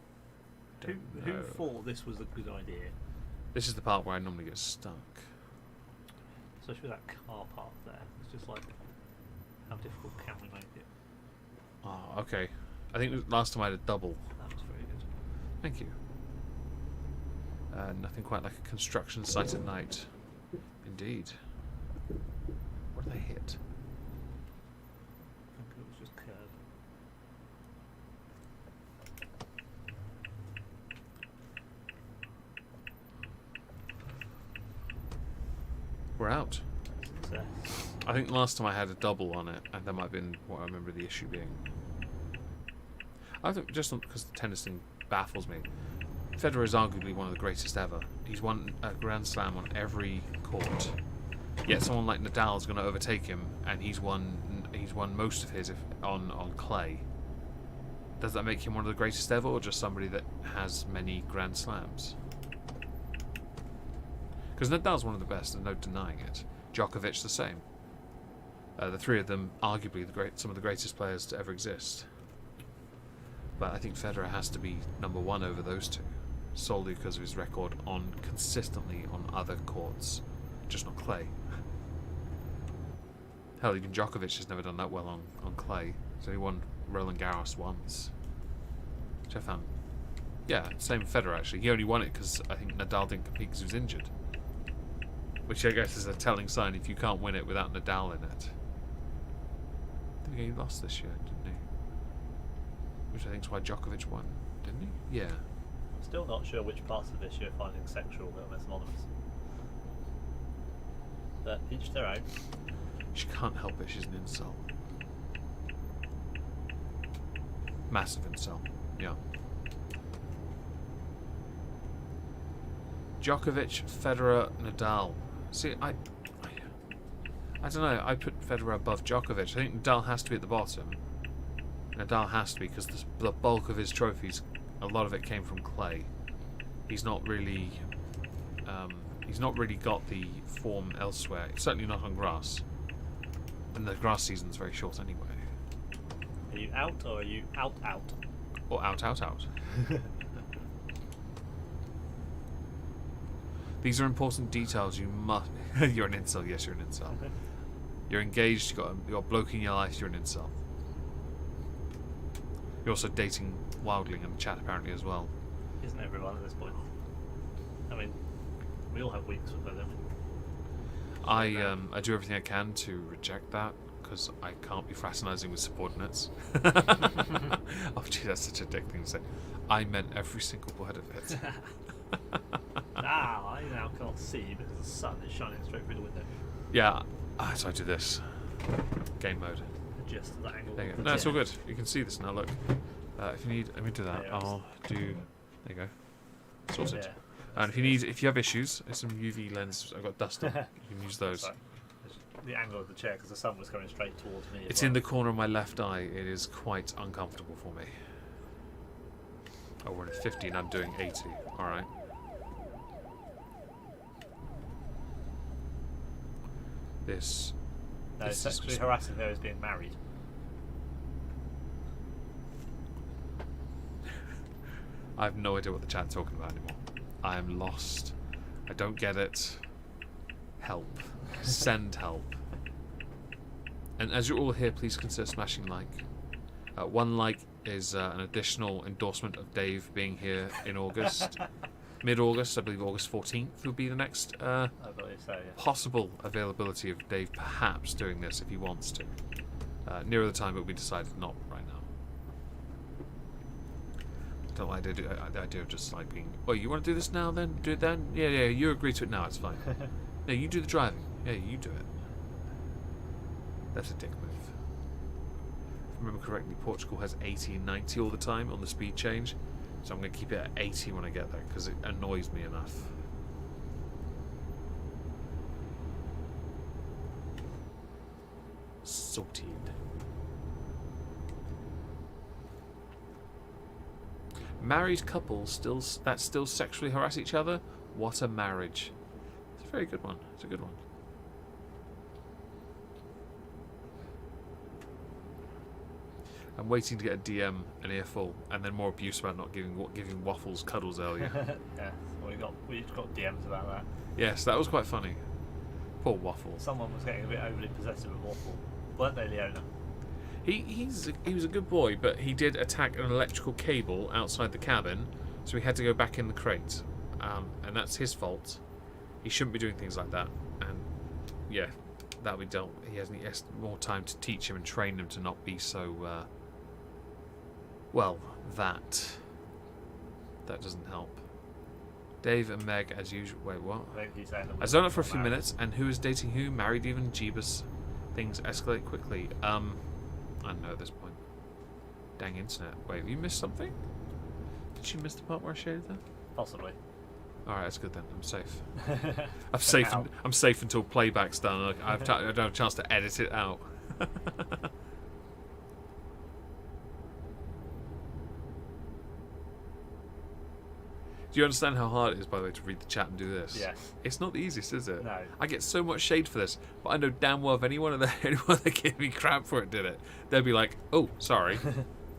who Don't know. thought this was a good idea? This is the part where I normally get stuck. Especially with that car park there. It's just like, how difficult can we make it? Oh, okay. I think last time I had a double. That was very good. Thank you. Nothing quite like a construction site at night. Indeed. What did I hit? I think it was just curb. We're out. Success. I think last time I had a double on it, and that might have been what I remember the issue being. I think just because the tennis thing baffles me. Federer is arguably one of the greatest ever. He's won a Grand Slam on every court. Yet someone like Nadal is going to overtake him, and he's won most of his on clay. Does that make him one of the greatest ever, or just somebody that has many Grand Slams? Because Nadal's one of the best, and no denying it. Djokovic the same. The three of them, arguably some of the greatest players to ever exist. But I think Federer has to be number one over those two, solely because of his record consistently on other courts, just not clay. Hell, even Djokovic has never done that well on clay. He's only won Roland Garros once, which I found. Yeah, same with Federer actually. He only won it because I think Nadal didn't compete because he was injured. Which I guess is a telling sign if you can't win it without Nadal in it. I think he lost this year, didn't he? Which I think is why Djokovic won, didn't he? Yeah. Still not sure which parts of this you're finding sexual that are synonymous. But each their own. She can't help it, she's an incel. Massive incel, yeah. Djokovic, Federer, Nadal. See, I don't know, I put Federer above Djokovic. I think Nadal has to be at the bottom. Nadal has to be because the bulk of his trophies, a lot of it came from clay. He's not really got the form elsewhere. Certainly not on grass. And the grass season's very short anyway. Are you out or are you out? Or out. These are important details you must... You're an incel, yes, you're an incel. You're engaged, you've got a bloke in your life, you're an incel. You're also dating Wildling in the chat apparently as well. Isn't everyone at this point? I mean, we all have weeks with them. I do everything I can to reject that because I can't be fraternising with subordinates. Oh gee, that's such a dick thing to say. I meant every single word of it. I now can't see because the sun is shining straight through the window. Yeah, so I do this. Game mode. Adjust that angle. There you go. No, it's all good. You can see this now, look. If you need, let me do that. Yeah, I'll do, there you go. Sorted. Yeah. And if you have issues, there's some UV lenses. I've got dust on. You can use those. Sorry. The angle of the chair because the sun was coming straight towards me. It's in the corner of my left eye. It is quite uncomfortable for me. Oh, we're at 50 and I'm doing 80. Alright. This No, is sexually harassing her is being married. I have no idea what the chat's talking about anymore. I am lost. I don't get it. Help. Send help. And as you're all here, please consider smashing like. One like is an additional endorsement of Dave being here in August. Mid-August, I believe August 14th will be the next I believe so, yeah. possible availability of Dave perhaps doing this if he wants to. Nearer the time it will be decided not right now. I don't like the idea of just like being, oh, you want to do this now then? Do it then? Yeah, you agree to it now, it's fine. No, you do the driving. Yeah, you do it. That's a dick move. If I remember correctly, Portugal has 80 and 90 all the time on the speed change. So I'm going to keep it at 80 when I get there because it annoys me enough. Sorted. Married couples still sexually harass each other? What a marriage. It's a very good one. It's a good one. I'm waiting to get a DM, an earful, and then more abuse about not giving Waffles cuddles earlier. Yeah, we got DMs about that. Yes, that was quite funny. Poor Waffles. Someone was getting a bit overly possessive of Waffle, weren't they, Leona? He was a good boy, but he did attack an electrical cable outside the cabin, so he had to go back in the crate, and that's his fault. He shouldn't be doing things like that, and yeah, that'll be dealt. He has more time to teach him and train him to not be so. Well, that doesn't help. Dave and Meg, as usual. Wait, what? I zoned out for a few minutes, and who is dating who? Married even? Jeebus. Things escalate quickly. I don't know at this point. Dang internet. Wait, have you missed something? Did you miss the part where I shaded that? Possibly. Alright, that's good then. I'm safe. I'm safe until playback's done. I don't have a chance to edit it out. Do you understand how hard it is, by the way, to read the chat and do this? Yes. It's not the easiest, is it? No. I get so much shade for this, but I know damn well if anyone that gave me crap for it did it, they'd be like, "Oh, sorry."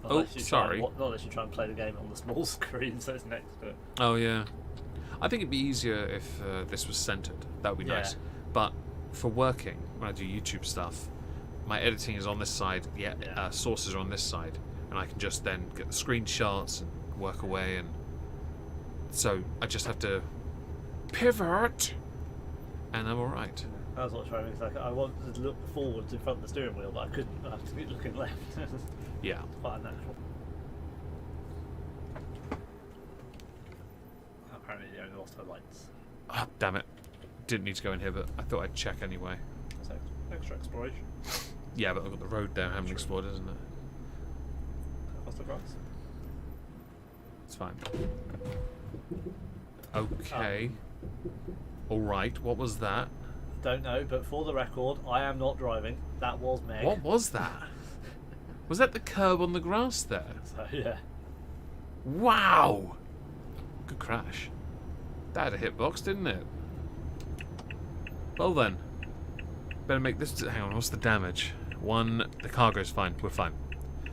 Oh, sorry. Not unless you try and play the game on the small screen, so it's next to it. Oh yeah. I think it'd be easier if this was centered. That would be nice. But for working, when I do YouTube stuff, my editing is on this side. Sources are on this side, and I can just then get the screenshots and work away and. So I just have to pivot, and I'm all right. I was not trying to. I wanted to look forwards in front of the steering wheel, but I couldn't. I had to be looking left. Yeah. It's quite unnatural. Apparently, they only lost her lights. Oh, damn it! Didn't need to go in here, but I thought I'd check anyway. So extra exploration. Yeah, but I've got the road there. I haven't explored, isn't it? What's the grass? It's fine. Okay. Alright, what was that? Don't know, but for the record, I am not driving. That was Meg. What was that? Was that the curb on the grass there? So, yeah. Wow! Good crash. That had a hitbox, didn't it? Well then. Better make this... Hang on, what's the damage? 1... The cargo's fine. We're fine.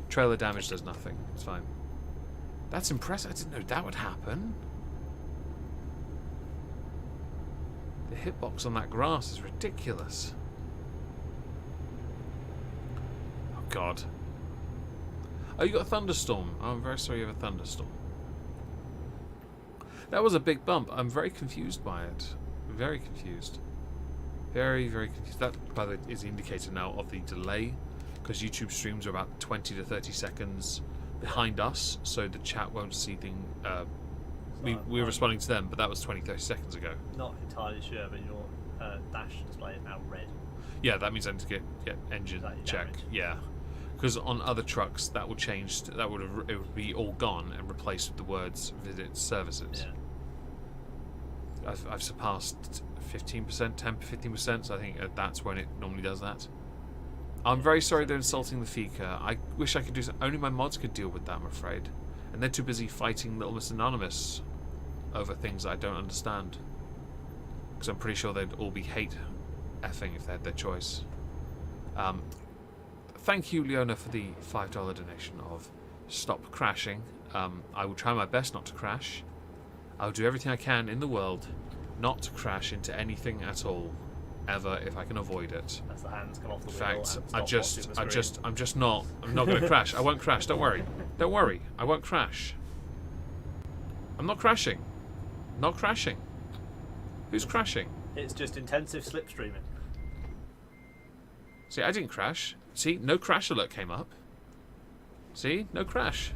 Trailer damage does nothing. It's fine. That's impressive. I didn't know that would happen. The hitbox on that grass is ridiculous. Oh god. Oh, you got a thunderstorm. Oh, I'm very sorry you have a thunderstorm. That was a big bump. I'm very confused by it. Very confused. Very, very confused. That, by the way, is the indicator now of the delay, because YouTube streams are about 20 to 30 seconds behind us, so the chat won't see things. We're responding to them, but that was 20, 30 seconds ago. Not entirely sure, but your dash display is now red. Yeah, that means I need to get engine check. Damage? Yeah, because on other trucks that will change. It would be all gone and replaced with the words "visit services." Yeah. I've surpassed 15%, 10-15%. So I think that's when it normally does that. I'm very sorry they're insulting the Fika. I wish I could do something. Only my mods could deal with that, I'm afraid. And they're too busy fighting Little Miss Anonymous over things I don't understand. Because I'm pretty sure they'd all be hate effing if they had their choice. Thank you, Leona, for the $5 donation of Stop Crashing. I will try my best not to crash. I'll do everything I can in the world not to crash into anything at all. Ever, if I can avoid it. As the hands come off the In wheel. fact, I'm not going to crash. I won't crash. Don't worry. Don't worry. I won't crash. I'm not crashing. Not crashing. Who's crashing? It's just intensive slipstreaming. See, I didn't crash. See, no crash alert came up. See, no crash.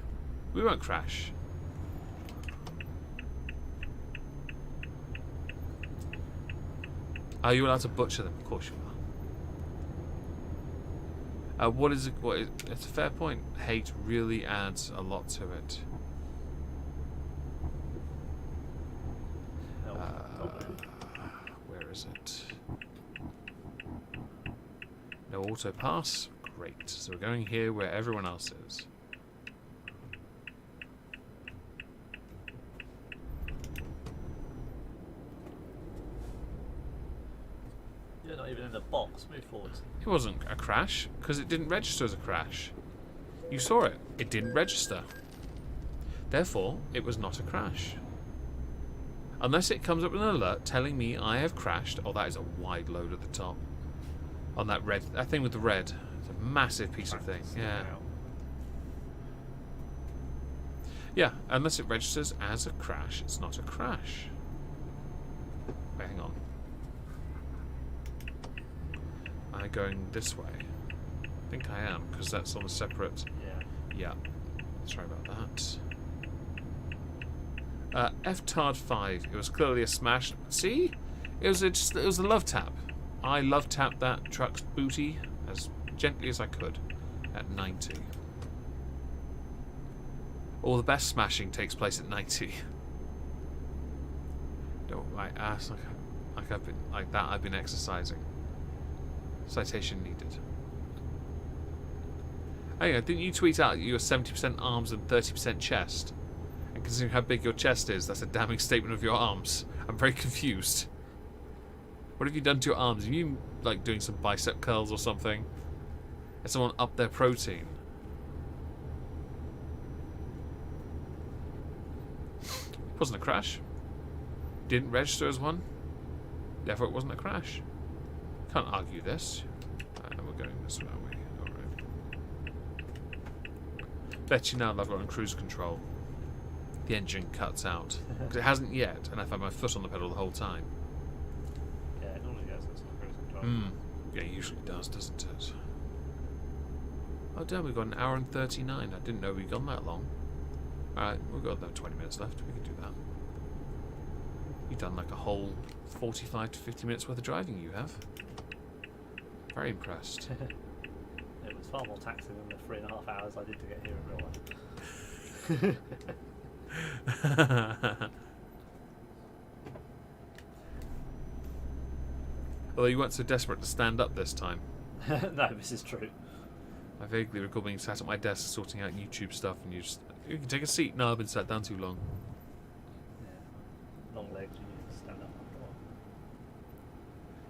We won't crash. Are you allowed to butcher them? Of course you are. What is it? It's a fair point. Hate really adds a lot to it. Where is it? No auto pass. Great. So we're going here where everyone else is. You're not even in the box. Move forwards. It wasn't a crash, because it didn't register as a crash. You saw it. It didn't register. Therefore, it was not a crash. Unless it comes up with an alert telling me I have crashed. Oh, that is a wide load at the top. On that red, that thing with the red. It's a massive piece of thing. Yeah. Yeah, unless it registers as a crash, it's not a crash. Wait, hang on. Am I going this way? I think I am, because that's on a separate... Yeah. Yeah. Sorry about that. F-Tard 5. It was clearly a smash. See? It was a love tap. I love tapped that truck's booty as gently as I could at 90. All the best smashing takes place at 90. Don't my ass like that. I've been exercising. Citation needed. Oh yeah, didn't you tweet out you were 70% arms and 30% chest? And considering how big your chest is, that's a damning statement of your arms. I'm very confused. What have you done to your arms? Have you, like, doing some bicep curls or something? Has someone upped their protein? It wasn't a crash. Didn't register as one. Therefore, it wasn't a crash. Can't argue this. We're going this way, aren't we? Alright. Bet you now love it on cruise control. The engine cuts out. Because it hasn't yet, and I've had my foot on the pedal the whole time. Yeah, it normally does. It's on cruise control. Yeah, it usually does, doesn't it? Oh damn, we've got an hour and 39. I didn't know we'd gone that long. Alright, we've got about 20 minutes left. We can do that. You've done like a whole 45 to 50 minutes worth of driving, you have. Very impressed. It was far more taxing than the 3.5 hours I did to get here in real life. Although you weren't so desperate to stand up this time. No, this is true. I vaguely recall being sat at my desk sorting out YouTube stuff and you can take a seat. No, I've been sat down too long. Yeah. Long legs, you need to stand up after a while.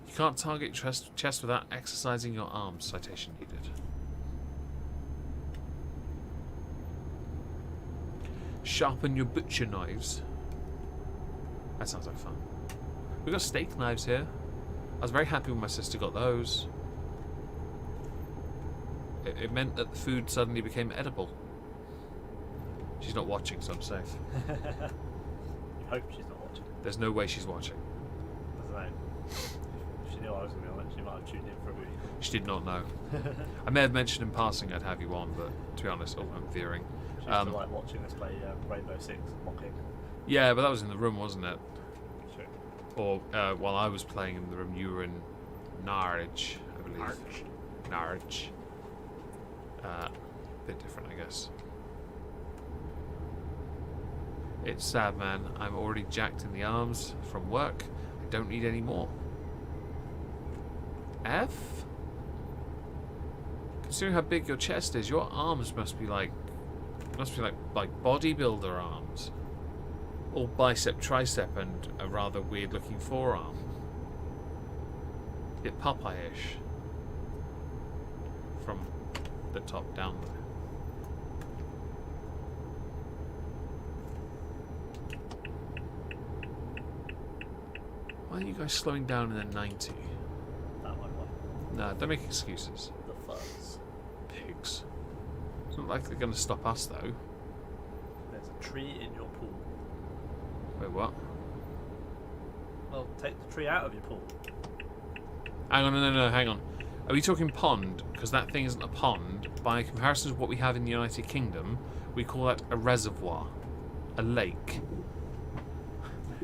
You can't target chest without exercising your arms. Citation needed. Sharpen your butcher knives. That sounds like fun. We've got steak knives here. I was very happy when my sister got those. It meant that the food suddenly became edible. She's not watching, so I'm safe. You hope she's not watching. There's no way she's watching. I don't know. If she knew I was going to be on it, she might have tuned in for a week. She did not know. I may have mentioned in passing I'd have you on, but to be honest, I'm veering. She used to like watching us play Rainbow Six mocking. Yeah, but that was in the room, wasn't it? Sure. Or while I was playing in the room, you were in Norwich, I believe. Norwich. Bit different, I guess. It's sad, man. I'm already jacked in the arms from work. I don't need any more. F? Considering how big your chest is, your arms must be like bodybuilder arms. All bicep, tricep, and a rather weird looking forearm. Bit Popeye-ish. From the top down there. Why are you guys slowing down in the 90? That one. No, don't make excuses. The fuzz. Pigs. It's not like they're going to stop us, though. There's a tree in your pool. Wait, what? Well, take the tree out of your pool. Hang on, no, hang on. Are we talking pond? Because that thing isn't a pond. By comparison to what we have in the United Kingdom, we call that a reservoir. A lake.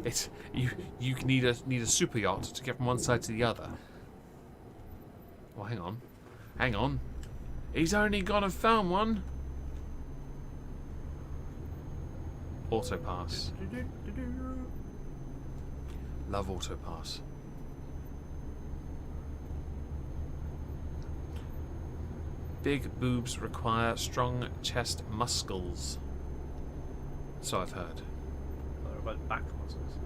It's you need a super yacht to get from one side to the other. Well, hang on. He's only gone and found one. Auto pass. Love auto pass. Big boobs require strong chest muscles. So I've heard. What about back muscles?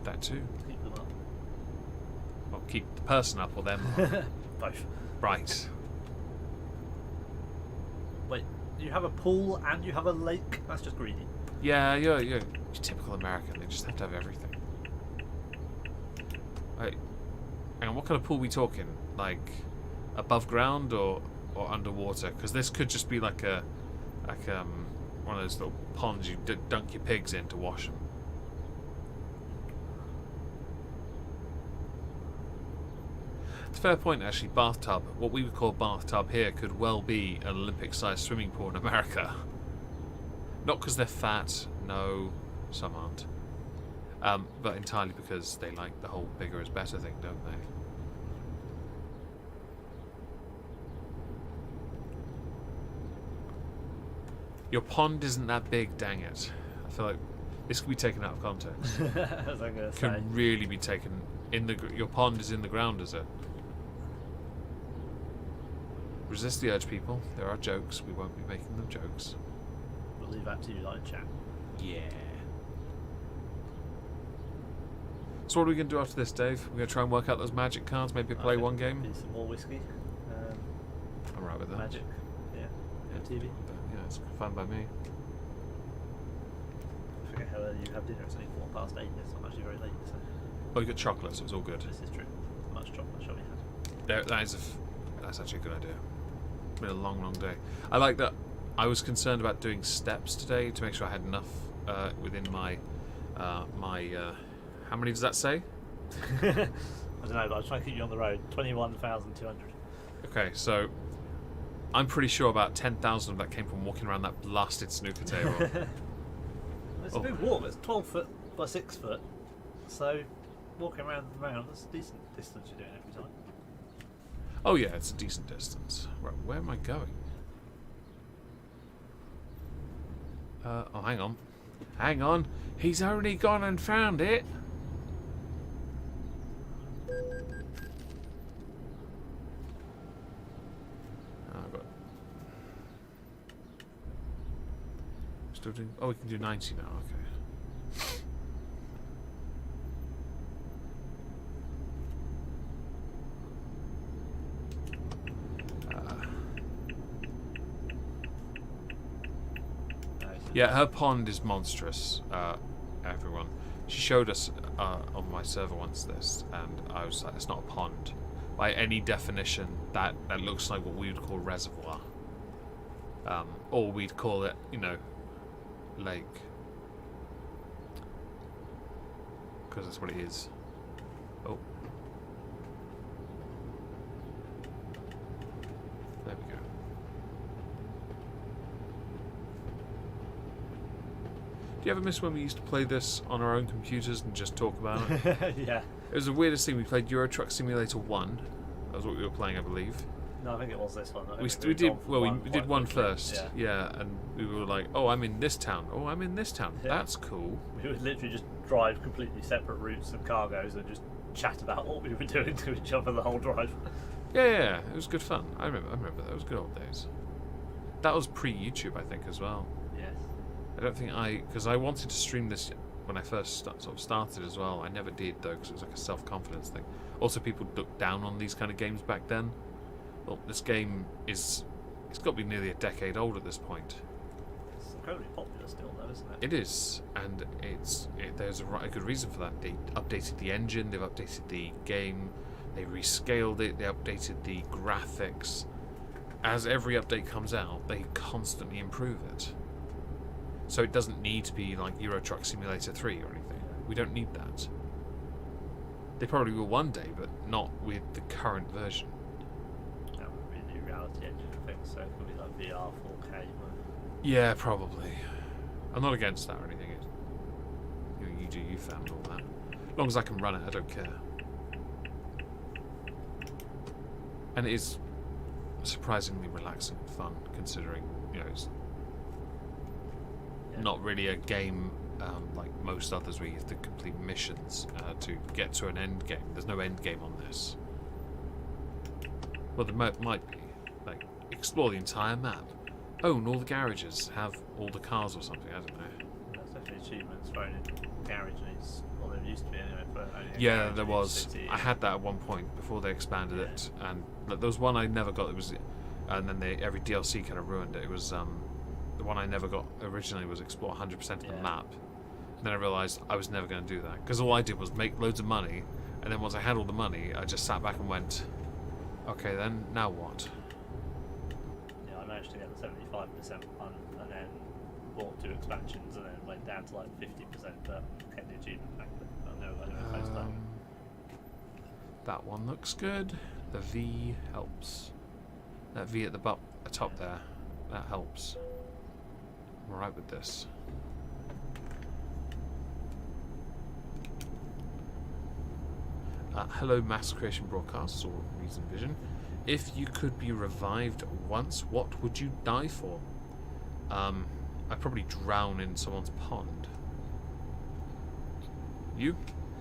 That too. Keep them up. Well, keep the person up or them up. Both. Right. Wait, you have a pool and you have a lake? That's just greedy. Yeah, you're typical American. They just have to have everything. Right. Hang on, what kind of pool are we talking? Like above ground or underwater? Because this could just be like one of those little ponds you dunk your pigs in to wash them. It's a fair point, actually. Bathtub. What we would call bathtub here could well be an Olympic-sized swimming pool in America. Not because they're fat. No, some aren't. But entirely because they like the whole bigger is better thing, don't they? Your pond isn't that big, dang it. I feel like this could be taken out of context. As I'm going to say. Can really be taken in the... Your pond is in the ground, is it? Resist the urge, people. There are jokes. We won't be making them jokes. We'll leave that to you, like chat. Yeah. So what are we going to do after this, Dave? We're going to try and work out those magic cards, maybe play one game? Do some more whiskey. I'm right with that. Magic. Yeah. TV. Yeah, it's fine by me. I forget how early you have dinner. It's only 8:15. It's not actually very late. So Oh, you got chocolate, so it's all good. this is true. How much chocolate shall we have? That's actually a good idea. It's been a long, long day. I like that. I was concerned about doing steps today to make sure I had enough within my how many does that say? I don't know, but I was trying to keep you on the road. 21,200. Okay, so I'm pretty sure about 10,000 of that came from walking around that blasted snooker table. It's a big walk. It's 12 foot by 6 foot. So walking around the round, that's a decent distance you're doing every time. Oh yeah, it's a decent distance. Right, where am I going? Oh, hang on. Hang on. He's only gone and found it. Oh, I've got... Still doing... Oh, we can do 90 now, okay. Yeah, her pond is monstrous, everyone. She showed us on my server once this, and I was like, it's not a pond. By any definition, that looks like what we would call reservoir. Or we'd call it, you know, lake. Because that's what it is. Oh. There we go. Do you ever miss when we used to play this on our own computers and just talk about it? Yeah. It was the weirdest thing. We played Euro Truck Simulator 1. That was what we were playing, I believe. No, I think it was this one. We did one first. Yeah, and we were like, oh, I'm in this town. Oh, I'm in this town. Yeah. That's cool. We would literally just drive completely separate routes and cargoes and just chat about what we were doing to each other the whole drive. Yeah, it was good fun. I remember that. It was good old days. That was pre-YouTube, I think, as well. Yes. I don't think because I wanted to stream this when I first sort of started as well. I never did though, because it was like a self-confidence thing. Also, people looked down on these kind of games back then. Well, this game it's got to be nearly a decade old at this point. It's incredibly popular still, though, isn't it? It is, and there's a good reason for that. They updated the engine, they've updated the game, they rescaled it, they updated the graphics. As every update comes out, they constantly improve it. So it doesn't need to be like Euro Truck Simulator 3 or anything. We don't need that. They probably will one day, but not with the current version. That would be a new reality engine, I think, so it could be like VR, 4K. Yeah, probably. I'm not against that or anything. You do you, fam, and all that. As long as I can run it, I don't care. And it is surprisingly relaxing and fun, considering, you know, it's not really a game like most others where you have to complete missions to get to an end game. There's no end game on this. Well, there might be. Like, explore the entire map. Own all the garages, have all the cars or something, I don't know. There's definitely achievements thrown in garage needs. Well, there used to be anyway. For only a Yeah, garage there in each was. city. I had that at one point before they expanded it, and there was one I never got. It was, and then every DLC kind of ruined it. It was the one I never got originally was explore 100% of the Yeah. map. And then I realised I was never going to do that because all I did was make loads of money, and then once I had all the money, I just sat back and went, okay, then now what? Yeah, I managed to get the 75% one, and then bought 2 expansions, and then went down to like 50%, but kept the achievement back. But I know close to that. That one looks good. The V helps. That V at the top there, that helps. I'm alright with this. Hello, Mass Creation Broadcasts or Reason Vision. If you could be revived once, what would you die for? I'd probably drown in someone's pond. You?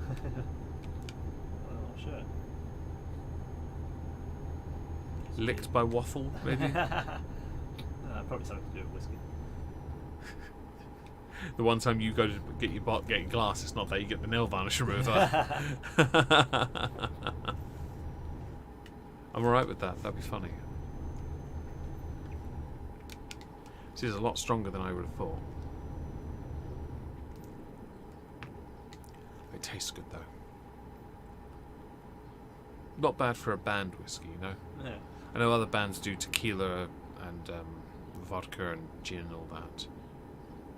I'm not sure. Licked by waffle, maybe? Probably something to do with whiskey. The one time you go to get your glass, it's not there, you get the nail varnish remover. I'm alright with that, that'd be funny. This is a lot stronger than I would have thought. It tastes good though. Not bad for a band whiskey, you know? Yeah. I know other bands do tequila and vodka and gin and all that.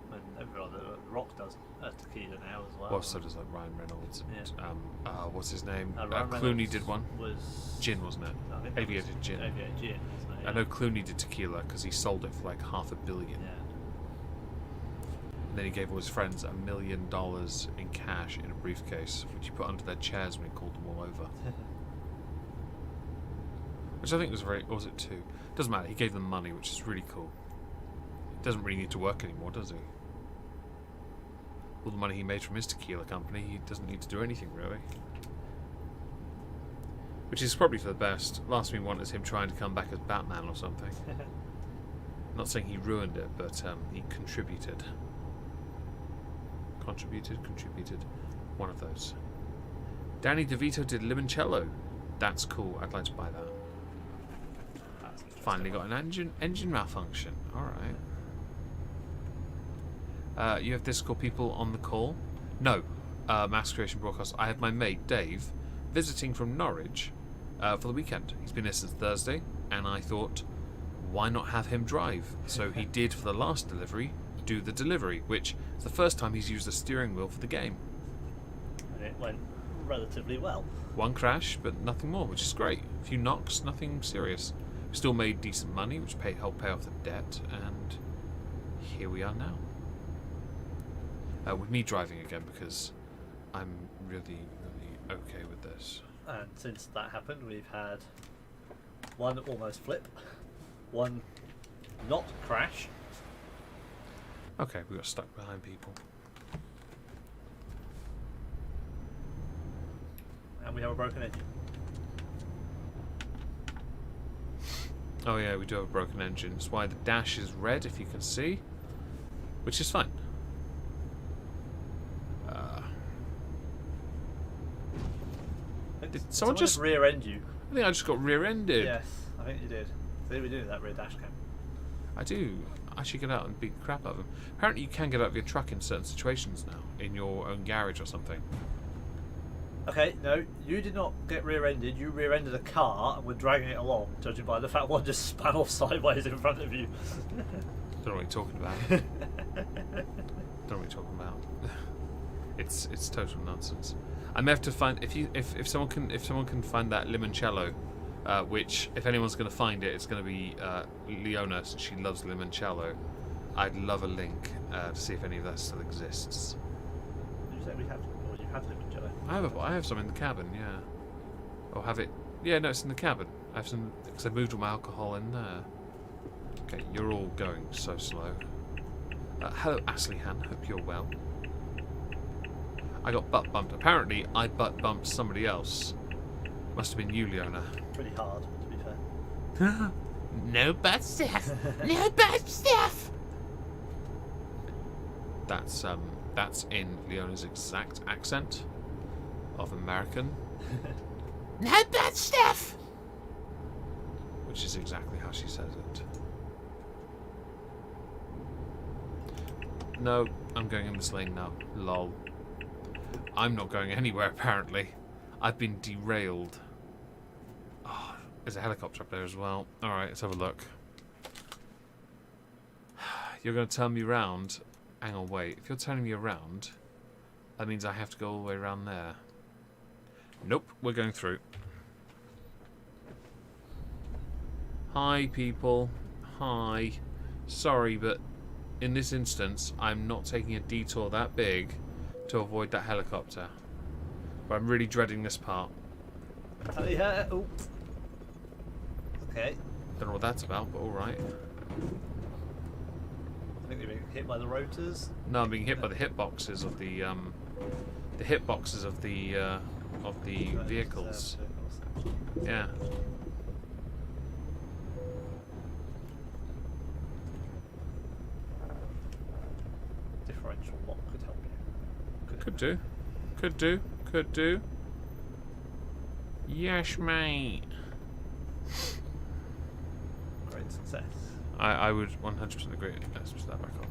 And every other Rock does tequila now as well. Well, so does like Ryan Reynolds and what's his name? Ryan Clooney Reynolds did one. Was Gin, wasn't it? I think that Aviated was gin. Aviated gin, wasn't it? I know Clooney did tequila because he sold it for like $500 million. Yeah. And then he gave all his friends $1 million in cash in a briefcase, which he put under their chairs when he called them all over. Which I think was very... Or was it 2? Doesn't matter. He gave them money, which is really cool. He doesn't really need to work anymore, does he? All the money he made from his tequila company, he doesn't need to do anything, really. Which is probably for the best. Last thing we want is him trying to come back as Batman or something. Not saying he ruined it, but he contributed. Contributed. One of those. Danny DeVito did Limoncello. That's cool. I'd like to buy that. That's interesting. Finally got an engine malfunction. Alright. You have Discord people on the call? No. Mass Creation Broadcast. I have my mate, Dave, visiting from Norwich for the weekend. He's been here since Thursday, and I thought, why not have him drive? So he did for the last delivery, do the delivery, which is the first time he's used a steering wheel for the game. And it went relatively well. One crash, but nothing more, which is great. A few knocks, nothing serious. Still made decent money, which helped pay off the debt, and here we are now. With me driving again, because I'm really okay with this. And since that happened, we've had one almost flip, one not crash. Okay, we got stuck behind people. And we have a broken engine. Oh yeah, we do have a broken engine. That's why the dash is red, if you can see. Which is fine. Did someone just... rear-end you? I think I just got rear-ended. Yes, I think you did. See, we do that rear dash cam. I do. I should get out and beat the crap out of them. Apparently you can get out of your truck in certain situations now. In your own garage or something. Okay, no, you did not get rear-ended. You rear-ended a car and were dragging it along, judging by the fact one just span off sideways in front of you. Don't know what you're talking about. Don't know what you're talking about. It's total nonsense. I may have to find if someone can find that limoncello, which if anyone's going to find it, it's going to be Leona, since she loves limoncello. I'd love a link to see if any of that still exists. Did you say we have, or you have limoncello? I have some in the cabin, yeah. Or have it? Yeah, no, it's in the cabin. I have some because I moved all my alcohol in there. Okay, you're all going so slow. Hello, Aslihan. Hope you're well. I got butt bumped. Apparently, I butt bumped somebody else. Must have been you, Leona. Pretty hard, to be fair. No bad stuff. No bad stuff. That's in Leona's exact accent of American. No bad stuff. Which is exactly how she says it. No, I'm going in this lane now. Lol. I'm not going anywhere, apparently. I've been derailed. Oh, there's a helicopter up there as well. Alright, let's have a look. You're going to turn me around? Hang on, wait. If you're turning me around, that means I have to go all the way around there. Nope, we're going through. Hi, people. Hi. Sorry, but in this instance, I'm not taking a detour that big to avoid that helicopter. But I'm really dreading this part. Oh, yeah. Oh. Okay. Don't know what that's about, but alright. I think they're being hit by the rotors. No, I'm being hit by the hitboxes of the hitboxes of the vehicles. Yeah. Differential lock could help you. Could do. Could do. Could do. Yes, mate. Great success. I would 100% agree. Let's put that back on.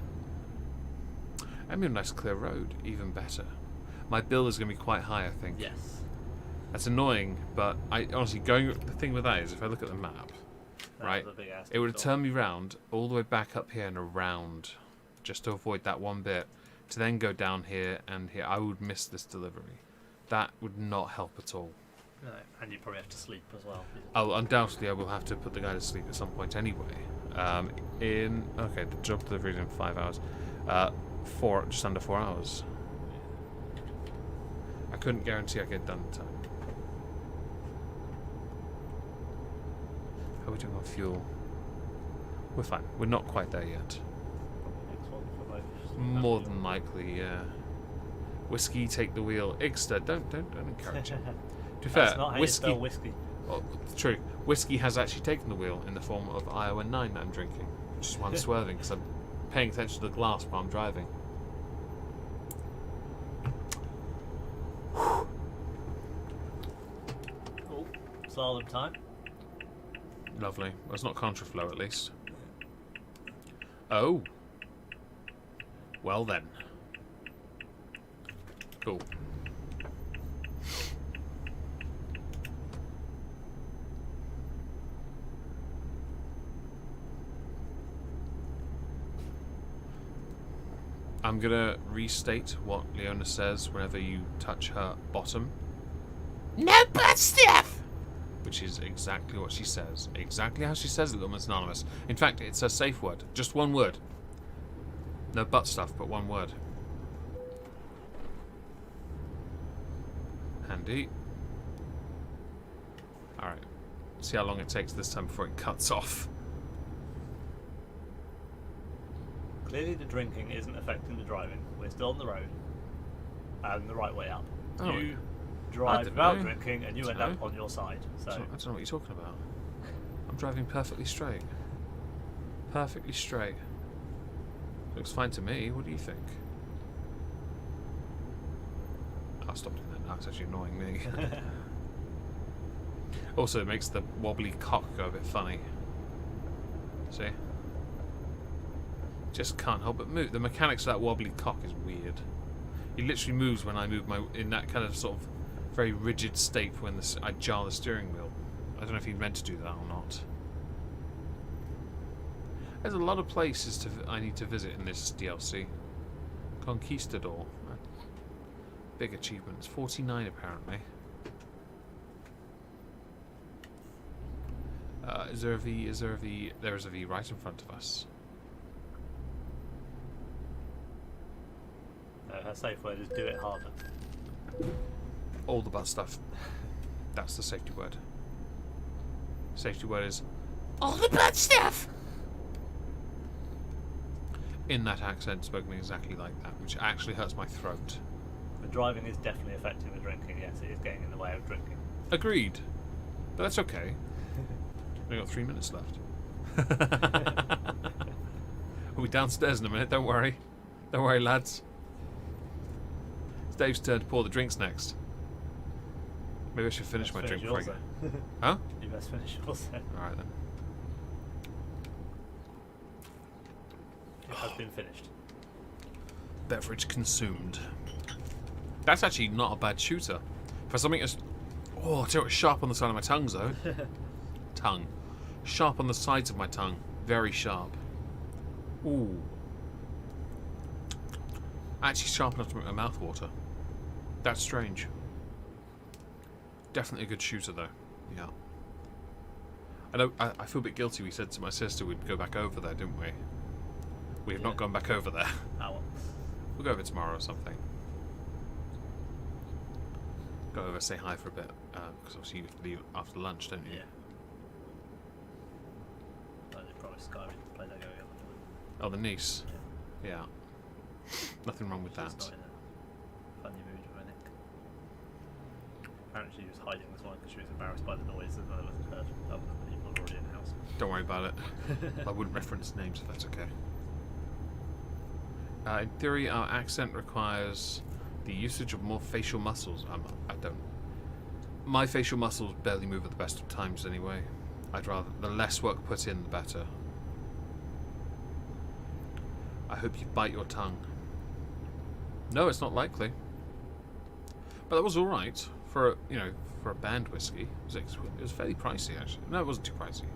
I mean, a nice clear road. Even better. My bill is going to be quite high, I think. Yes. That's annoying, but I honestly, the thing with that is, if I look at the map, right, it would have turned me round all the way back up here and around, just to avoid that one bit, to then go down here and here. I would miss this delivery. That would not help at all. No, and you probably have to sleep as well. Oh, undoubtedly, I will have to put the guy to sleep at some point anyway. Okay, the job delivery is in 5 hours. Just under 4 hours. I couldn't guarantee I'd get done in time. How are we doing on fuel? We're fine. We're not quite there yet. Next one for both. More than likely, yeah. Whiskey, take the wheel. Igster, don't encourage it. To be fair, That's not how you spell whiskey. Oh, true. Whiskey has actually taken the wheel in the form of Iowa 9 that I'm drinking, which is why I'm swerving, because I'm paying attention to the glass while I'm driving. Oh, slalom time. Lovely. Well, it's not contraflow, at least. Oh. Well then. Cool. I'm gonna restate what Leona says whenever you touch her bottom. No bad stuff! Which is exactly what she says. Exactly how she says it, Little Miss Anonymous. In fact, it's a safe word. Just one word. No butt stuff, but one word. Handy. Alright. See how long it takes this time before it cuts off. Clearly the drinking isn't affecting the driving. We're still on the road. And the right way up. Oh, You I drive didn't without know. drinking and you end up on your side. So I don't know what you're talking about. I'm driving perfectly straight. Perfectly straight. Looks fine to me. What do you think? I'll stop doing that now. It's actually annoying me. Also, it makes the wobbly cock go a bit funny. See? Just can't help but move. The mechanics of that wobbly cock is weird. It literally moves when I move in that kind of sort of very rigid state when I jar the steering wheel. I don't know if he meant to do that or not. There's a lot of places I need to visit in this DLC. Conquistador. Big achievements. 49 apparently. Is there a V? Is there a V? There is a V right in front of us. her safe word is do it harder. All the bad stuff. That's the safety word. Safety word is all the bad stuff. In that accent, spoken exactly like that, which actually hurts my throat. The driving is definitely affecting the drinking. Yes, it is getting in the way of drinking. Agreed. But that's okay. We've got 3 minutes left. We'll be downstairs in a minute, don't worry. Don't worry, lads. It's Dave's turn to pour the drinks next. Maybe I should finish my drink before I go. Huh? You best finish yours then. Alright then. It has been finished. Beverage consumed. That's actually not a bad shooter. For something as... Oh, I tell you what, sharp on the side of my tongue, though. Tongue. Sharp on the sides of my tongue. Very sharp. Ooh. Actually sharp enough to make my mouth water. That's strange. Definitely a good shooter, though. Yeah. I know. I feel a bit guilty. We said to my sister we'd go back over there, didn't we? We have not gone back over there. Oh well. We'll go over tomorrow or something. Go over, say hi for a bit, because obviously you have to leave after lunch, don't you? Yeah. I just promised Skyrim to play Lego the other night. Oh, the niece. Yeah. Yeah. Nothing wrong with She's that. not in a funny mood or anything. Apparently she was hiding this one because she was embarrassed by the noise that none of us had heard, other than the people already in the house. Don't worry about it. I wouldn't reference names if that's okay. In theory, our accent requires the usage of more facial muscles. I don't. My facial muscles barely move at the best of times anyway. I'd rather... The less work put in, the better. I hope you bite your tongue. No, it's not likely. But that was alright. For a, you know, for a band whiskey. It was fairly pricey, actually. No, it wasn't too pricey.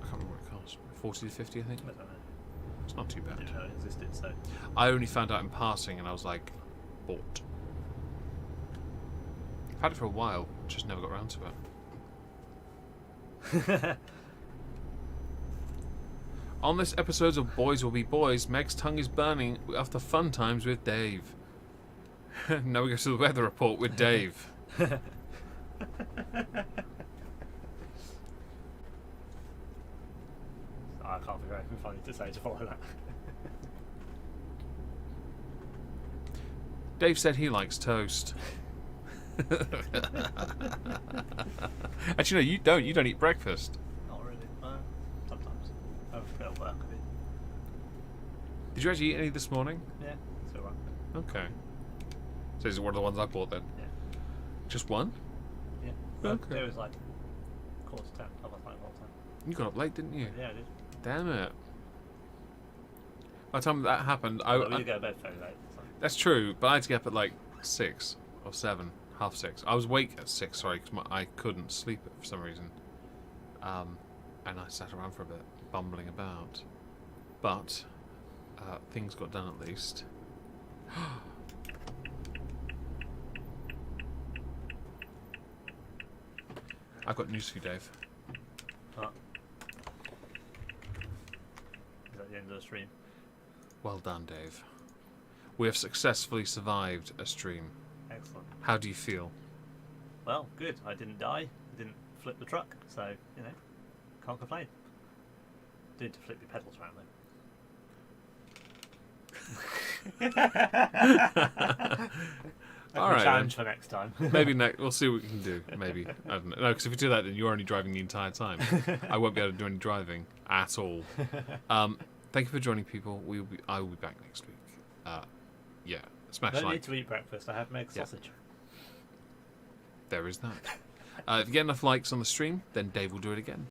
I can't remember what it cost. 40 to 50, I think. I don't know. It's not too I bad. didn't know it existed, so. I only found out in passing and I was like, bought. I've had it for a while, just never got around to it. On this episode of Boys Will Be Boys, Meg's tongue is burning after fun times with Dave. Now we go to the weather report with Dave. I can't figure out anything funny to say to follow that. Dave said he likes toast. Actually, no, you don't. You don't eat breakfast. Not really. Sometimes. I forget to work a bit. Did you actually eat any this morning? Yeah, it's alright. Okay. So is it one of the ones I bought then? Yeah. Just one? Yeah. Okay. It was like 10:15. I was like, what time? You got up late, didn't you? Yeah, I did. Damn it. By the time that happened, Well, we did go to bed fairly late. So. that's true, but I had to get up at like 6 or 7, half 6. I was awake at 6, sorry, because I couldn't sleep for some reason. And I sat around for a bit, bumbling about. But things got done at least. I've got news for you, Dave. What? Is that the end of the stream? Well done, Dave. We have successfully survived a stream. Excellent. How do you feel? Well, good. I didn't die. I didn't flip the truck, so, you know, can't complain. Did to flip your pedals around though. All right, challenge for next time. Maybe we'll see what we can do. Maybe I don't know. No, because if we do that, then you're only driving the entire time. I won't be able to do any driving at all. Thank you for joining, people. I will be back next week. Yeah, smash I don't like. need to eat breakfast. I have egg sausage. There is that. If you get enough likes on the stream, then Dave will do it again.